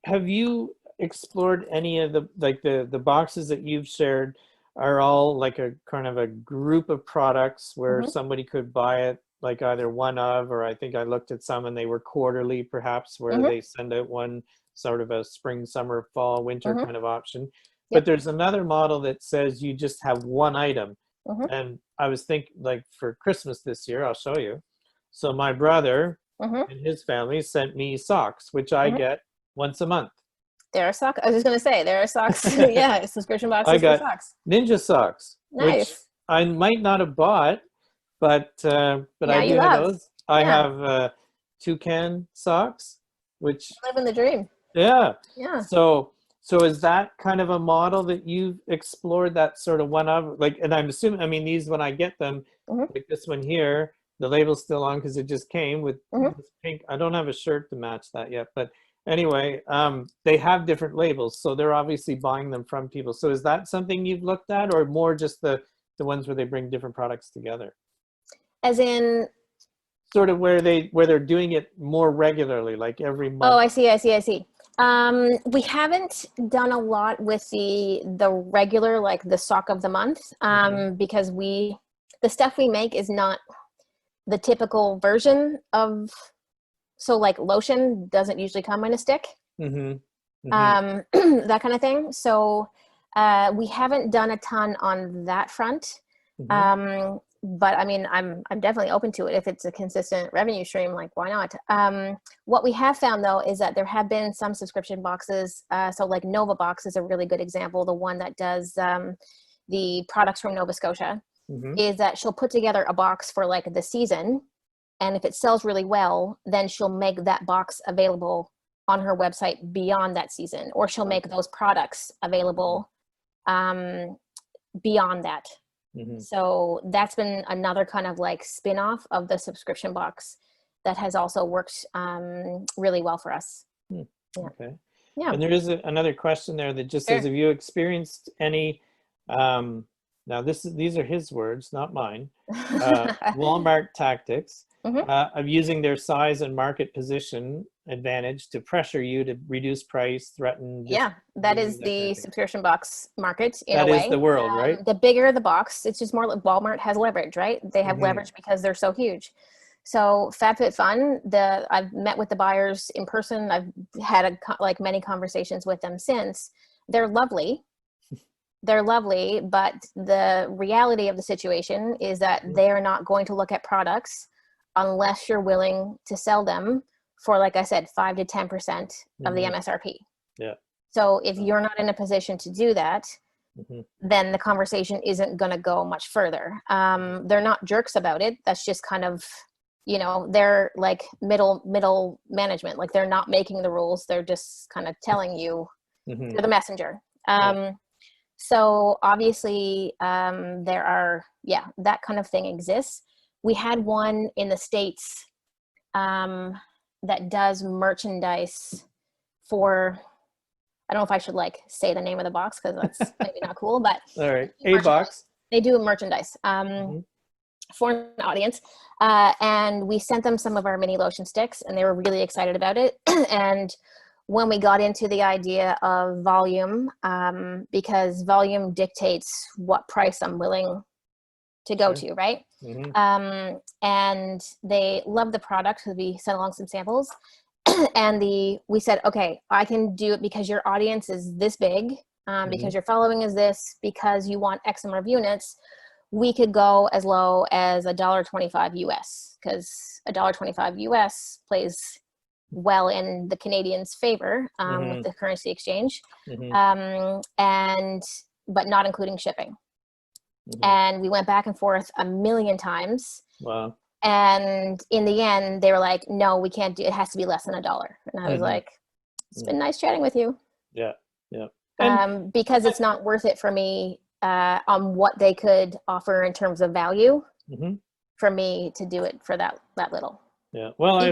Speaker 1: have you explored any of the boxes that you've shared are all like a kind of a group of products where somebody could buy it, like either one of, or I think I looked at some and they were quarterly perhaps, where they send out one sort of a spring, summer, fall, winter kind of option. But there's another model that says you just have one item. And I was thinking, like, for Christmas this year, I'll show you. So my brother and his family sent me socks, which I get once a month.
Speaker 2: There are socks. I was just going to say, there are socks. Yeah, subscription boxes
Speaker 1: I got
Speaker 2: for socks.
Speaker 1: Ninja socks,
Speaker 2: Nice.
Speaker 1: which I might not have bought, but I do have those. I have toucan socks, which
Speaker 2: living the dream.
Speaker 1: Yeah.
Speaker 2: Yeah.
Speaker 1: So is that kind of a model that you've explored, that sort of one of, like, and I'm assuming, I mean, these, when I get them, like this one here, the label's still on because it just came with this pink. I don't have a shirt to match that yet, but anyway, they have different labels, so they're obviously buying them from people. So is that something you've looked at, or more just the ones where they bring different products together?
Speaker 2: As in,
Speaker 1: sort of where they're doing it more regularly, like every month.
Speaker 2: Oh, I see. We haven't done a lot with the regular, like the sock of the month, because the stuff we make is not the typical version of, so like lotion doesn't usually come in a stick, that kind of thing. So we haven't done a ton on that front. But I mean, I'm definitely open to it if it's a consistent revenue stream. Like, why not? What we have found though is that there have been some subscription boxes. So like Nova Box is a really good example. The one that does the products from Nova Scotia is that she'll put together a box for like the season, and if it sells really well, then she'll make that box available on her website beyond that season, or she'll make those products available beyond that. So that's been another kind of like spin-off of the subscription box that has also worked really well for us.
Speaker 1: Okay. Yeah. And there is another question there that just says, have you experienced any, now these are his words, not mine, Walmart tactics of using their size and market position advantage to pressure you to reduce price, threaten.
Speaker 2: That is the subscription box market in a way.
Speaker 1: That is the world, right?
Speaker 2: The bigger the box, it's just more like Walmart has leverage, right? They have leverage because they're so huge. So FabFitFun, I've met with the buyers in person. I've had many conversations with them since. They're lovely. They're lovely, but the reality of the situation is that they're not going to look at products unless you're willing to sell them for, like I said, 5 to 10% of the MSRP. Yeah. So if you're not in a position to do that, then the conversation isn't going to go much further. They're not jerks about it. That's just kind of, they're like middle management. Like, they're not making the rules. They're just kind of telling you, you're the messenger. So obviously there are, that kind of thing exists. We had one in the States that does merchandise for, I don't know if I should say the name of the box because that's maybe not cool, but
Speaker 1: all right, a box.
Speaker 2: They do merchandise. foreign audience, and we sent them some of our mini lotion sticks, and they were really excited about it. And when we got into the idea of volume, because volume dictates what price I'm willing to go to, right?
Speaker 1: Mm-hmm.
Speaker 2: And they loved the product because we sent along some samples. And we said, okay, I can do it because your audience is this big, because your following is this, because you want X number of units. We could go as low as $1.25 US, because $1.25 US plays well in the Canadians' favor with the currency exchange, but not including shipping. And we went back and forth a million times.
Speaker 1: Wow.
Speaker 2: And in the end, they were like, no, we can't do it. It has to be less than $1. And I was like, it's been nice chatting with you.
Speaker 1: Yeah. Yeah.
Speaker 2: Because it's not worth it for me on what they could offer in terms of value for me to do it for that little.
Speaker 1: Yeah. Well, I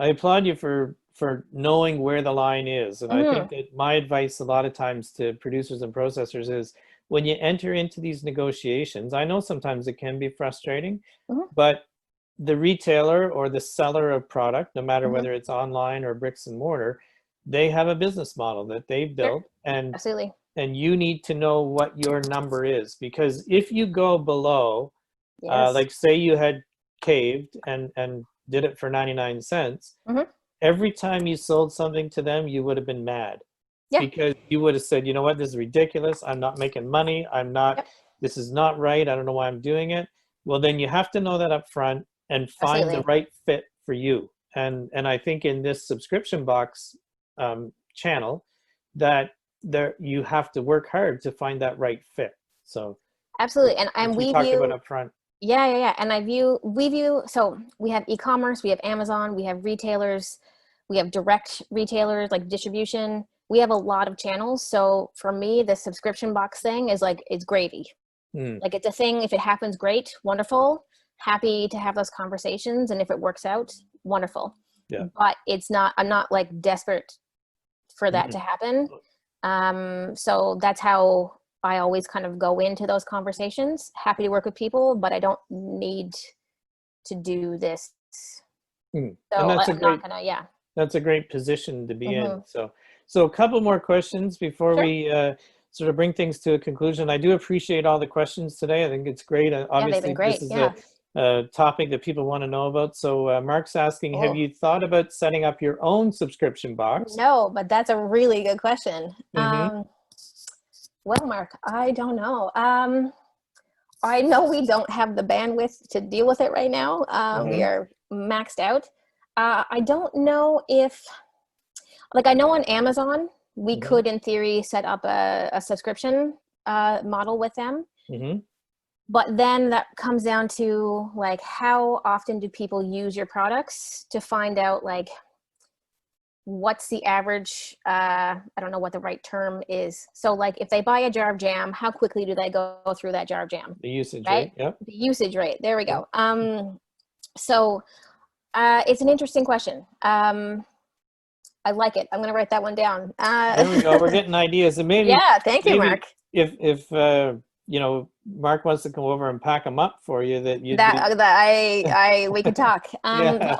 Speaker 1: applaud you for knowing where the line is. And I think that my advice a lot of times to producers and processors is, when you enter into these negotiations, I know sometimes it can be frustrating, but the retailer or the seller of product, no matter whether it's online or bricks and mortar, they have a business model that they've built. And
Speaker 2: absolutely.
Speaker 1: And you need to know what your number is, because if you go below, like say you had caved and did it for 99 cents, every time you sold something to them, you would have been mad. Because you would have said, you know what, this is ridiculous. I'm not making money. This is not right. I don't know why I'm doing it. Well, then you have to know that up front and find the right fit for you. And I think in this subscription box channel, that you have to work hard to find that right fit. So
Speaker 2: absolutely. And we
Speaker 1: talked about up front.
Speaker 2: Yeah. And we view, so we have e-commerce, we have Amazon, we have retailers, we have direct retailers like distribution. We have a lot of channels. So for me, the subscription box thing is like, it's gravy. Like it's a thing. If it happens, great, wonderful, happy to have those conversations. And if it works out, wonderful.
Speaker 1: Yeah.
Speaker 2: But I'm not like desperate for that to happen. So that's how I always kind of go into those conversations. Happy to work with people, but I don't need to do this. So
Speaker 1: that's a great position to be in. So a couple more questions before we sort of bring things to a conclusion. I do appreciate all the questions today. I think it's great. Obviously,
Speaker 2: they've been great.
Speaker 1: This is a topic that people want to know about. So Mark's asking, have you thought about setting up your own subscription box?
Speaker 2: No, but that's a really good question. Well, Mark, I don't know. I know we don't have the bandwidth to deal with it right now. We are maxed out. I don't know if, like, I know on Amazon, we could in theory set up a subscription model with them. But then that comes down to like, how often do people use your products to find out like, what's the average, I don't know what the right term is. So like if they buy a jar of jam, how quickly do they go through that jar of jam?
Speaker 1: The usage rate,
Speaker 2: The usage rate, there we go. So it's an interesting question. I like it. I'm going to write that one down.
Speaker 1: There we go. We're getting ideas. And maybe,
Speaker 2: thank you, Mark.
Speaker 1: If you know, Mark wants to come over and pack them up for you, we
Speaker 2: could talk.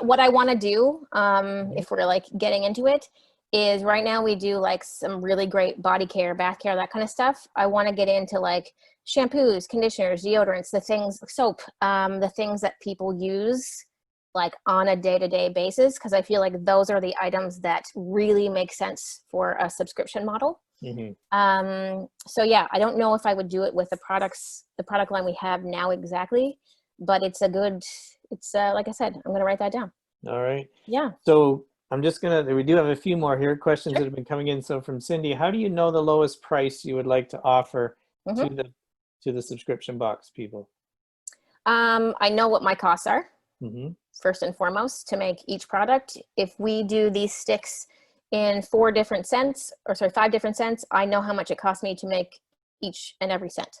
Speaker 2: What I want to do, if we're like getting into it, is right now we do like some really great body care, bath care, that kind of stuff. I want to get into like shampoos, conditioners, deodorants, the things, soap, the things that people use like on a day-to-day basis, because I feel like those are the items that really make sense for a subscription model. So yeah, I don't know if I would do it with the product line we have now exactly, but it's like I said, I'm gonna write that down.
Speaker 1: All right.
Speaker 2: Yeah.
Speaker 1: So we do have a few more here, questions that have been coming in. So from Cindy, how do you know the lowest price you would like to offer to the subscription box people?
Speaker 2: I know what my costs are. First and foremost, to make each product. If we do these sticks in 5 different scents, I know how much it costs me to make each and every scent,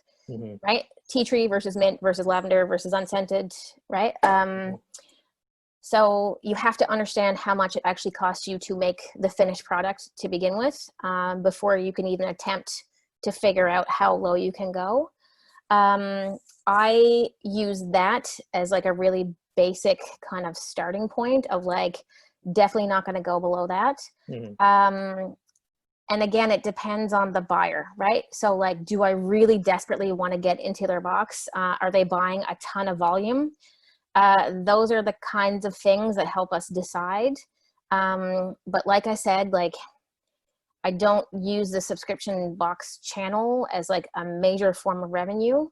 Speaker 2: right? Tea tree versus mint versus lavender versus unscented, right? So you have to understand how much it actually costs you to make the finished product to begin with, before you can even attempt to figure out how low you can go. I use that as like a really basic kind of starting point of like, definitely not going to go below that. And again, it depends on the buyer, right? So like, do I really desperately want to get into their box? Are they buying a ton of volume? Those are the kinds of things that help us decide. But like I said, like, I don't use the subscription box channel as like a major form of revenue.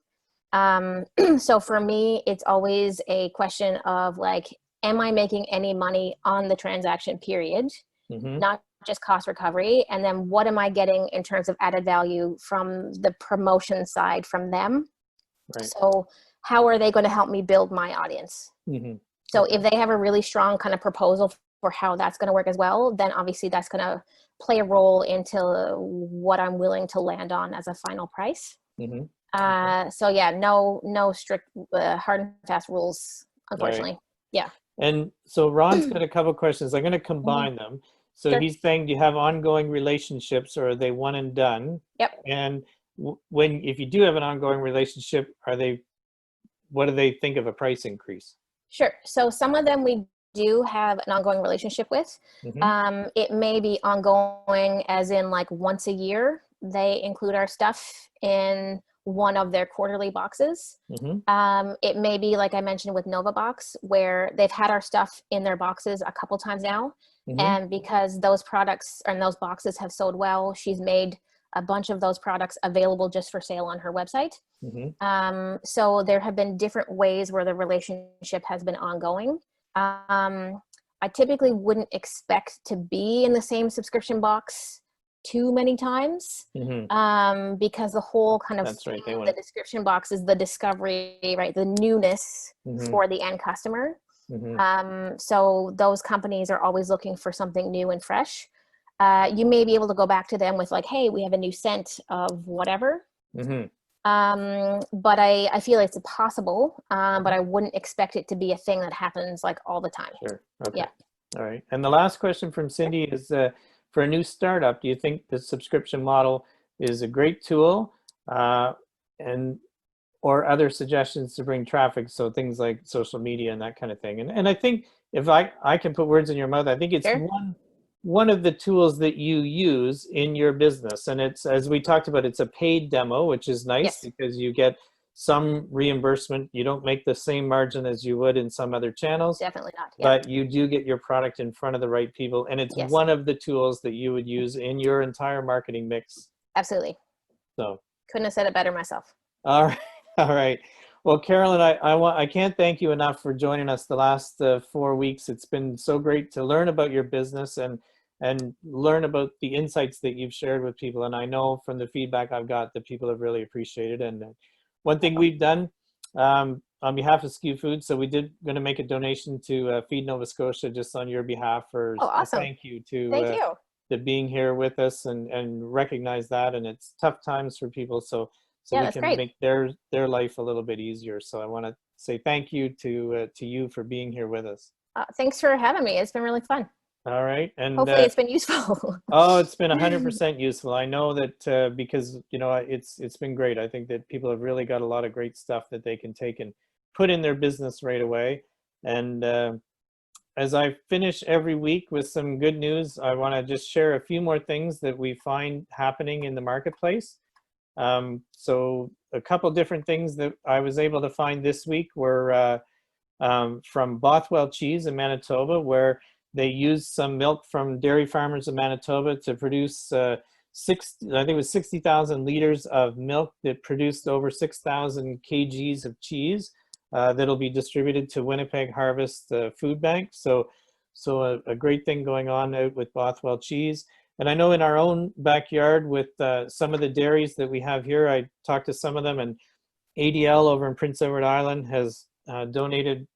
Speaker 2: So for me, it's always a question of like, am I making any money on the transaction period? Not just cost recovery. And then what am I getting in terms of added value from the promotion side from them? Right. So how are they going to help me build my audience? So if they have a really strong kind of proposal for how that's going to work as well, then obviously that's going to play a role into what I'm willing to land on as a final price. So yeah, no strict hard and fast rules, unfortunately. Right. Yeah.
Speaker 1: And so Ron's got a couple questions. I'm going to combine them. So
Speaker 2: Sure.
Speaker 1: He's saying, do you have ongoing relationships, or are they one and done?
Speaker 2: Yep.
Speaker 1: And if you do have an ongoing relationship, what do they think of a price increase?
Speaker 2: Sure. So some of them we do have an ongoing relationship with. It may be ongoing as in like once a year, they include our stuff in one of their quarterly boxes. It may be, like I mentioned with Nova Box, where they've had our stuff in their boxes a couple times now. And because those products and those boxes have sold well, she's made a bunch of those products available just for sale on her website. So there have been different ways where the relationship has been ongoing. I typically wouldn't expect to be in the same subscription box too many times, because the whole kind of the description box is the discovery, right? The newness for the end customer. So those companies are always looking for something new and fresh. You may be able to go back to them with like, hey, we have a new scent of whatever. But I feel it's possible, but I wouldn't expect it to be a thing that happens like all the time.
Speaker 1: Sure. Okay.
Speaker 2: Yeah.
Speaker 1: All right. And the last question from Cindy is, for a new startup, do you think the subscription model is a great tool, or other suggestions to bring traffic? So things like social media and that kind of thing. And I think if I can put words in your mouth, I think it's
Speaker 2: Sure.
Speaker 1: one of the tools that you use in your business. And it's, as we talked about, it's a paid demo, which is nice because you get some reimbursement. You don't make the same margin as you would in some other channels.
Speaker 2: Definitely not.
Speaker 1: But you do get your product in front of the right people. And it's one of the tools that you would use in your entire marketing mix.
Speaker 2: Absolutely.
Speaker 1: So
Speaker 2: couldn't have said it better myself.
Speaker 1: All right. All right. Well, Carolyn, I can't thank you enough for joining us the last 4 weeks. It's been so great to learn about your business and learn about the insights that you've shared with people. And I know from the feedback I've got that people have really appreciated. And one thing we've done on behalf of SKUFood, so we did going to make a donation to Feed Nova Scotia just on your behalf for
Speaker 2: awesome.
Speaker 1: Thank you to being here with us and recognize that. And it's tough times for people. So we can make their life a little bit easier. So I want to say thank you to you for being here with us.
Speaker 2: Thanks for having me. It's been really fun.
Speaker 1: All right. And
Speaker 2: hopefully it's been useful.
Speaker 1: Oh, it's been 100% useful. I know that because, it's been great. I think that people have really got a lot of great stuff that they can take and put in their business right away. And as I finish every week with some good news, I want to just share a few more things that we find happening in the marketplace. So a couple different things that I was able to find this week were from Bothwell Cheese in Manitoba, where they used some milk from dairy farmers in Manitoba to produce I think it was 60,000 liters of milk that produced over 6,000 kgs of cheese that'll be distributed to Winnipeg Harvest Food Bank. So a great thing going on out with Bothwell Cheese. And I know in our own backyard with some of the dairies that we have here, I talked to some of them, and ADL over in Prince Edward Island has donated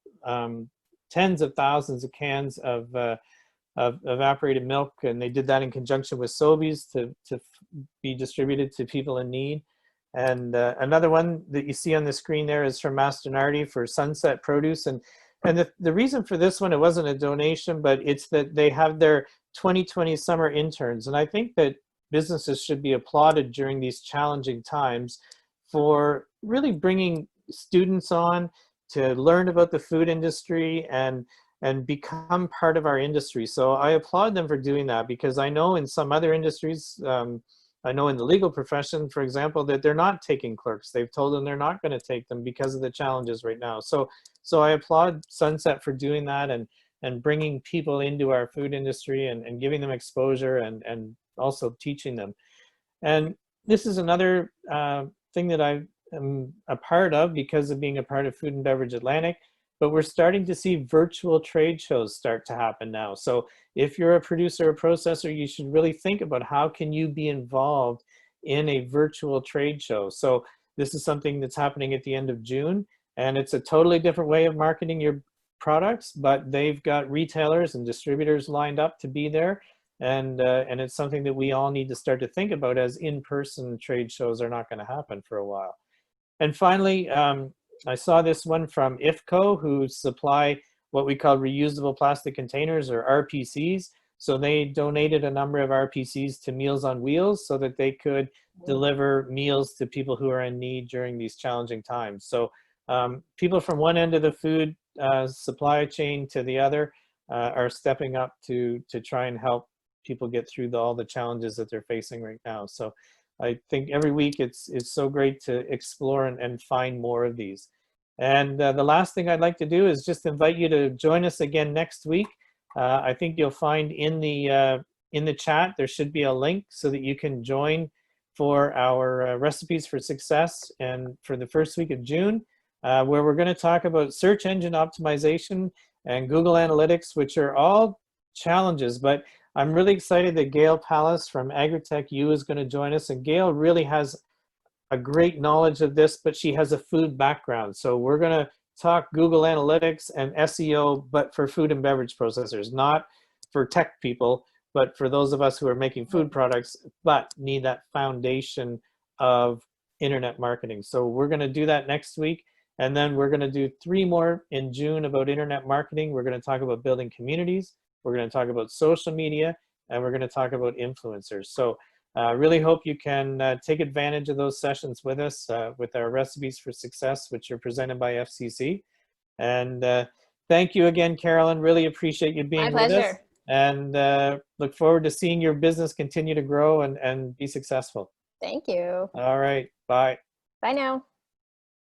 Speaker 1: tens of thousands of cans of evaporated milk, and they did that in conjunction with Sobeys to be distributed to people in need. And another one that you see on the screen there is from Masternardi for Sunset Produce. And the reason for this one, it wasn't a donation, but it's that they have their 2020 summer interns. And I think that businesses should be applauded during these challenging times for really bringing students on to learn about the food industry and become part of our industry. So I applaud them for doing that, because I know in some other industries, I know in the legal profession, for example, that they're not taking clerks. They've told them they're not going to take them because of the challenges right now. So I applaud Sunset for doing that and bringing people into our food industry and giving them exposure and also teaching them. And this is another thing that I am a part of because of being a part of Food and Beverage Atlantic, but we're starting to see virtual trade shows start to happen now. So if you're a producer or processor, you should really think about how can you be involved in a virtual trade show. So this is something that's happening at the end of June, and it's a totally different way of marketing your products, but they've got retailers and distributors lined up to be there. And it's something that we all need to start to think about, as in-person trade shows are not going to happen for a while. And finally, I saw this one from IFCO, who supply what we call reusable plastic containers, or RPCs. So they donated a number of RPCs to Meals on Wheels so that they could deliver meals to people who are in need during these challenging times. So people from one end of the food supply chain to the other are stepping up to try and help people get through all the challenges that they're facing right now. So I think every week it's so great to explore and find more of these. And the last thing I'd like to do is just invite you to join us again next week. I think you'll find in the chat there should be a link so that you can join for our Recipes for Success and for the first week of June, where we're going to talk about search engine optimization and Google Analytics, which are all challenges. But I'm really excited that Gail Pallas from Agritech U is going to join us. And Gail really has a great knowledge of this, but she has a food background. So we're going to talk Google Analytics and SEO, but for food and beverage processors, not for tech people, but for those of us who are making food products, but need that foundation of internet marketing. So we're going to do that next week. And then we're going to do 3 more in June about internet marketing. We're going to talk about building communities. We're going to talk about social media, and we're going to talk about influencers. So really hope you can take advantage of those sessions with us with our Recipes for Success, which are presented by FCC. And thank you again, Carolyn. Really appreciate you being with us. And look forward to seeing your business continue to grow and be successful.
Speaker 2: Thank you.
Speaker 1: All right. Bye.
Speaker 2: Bye now.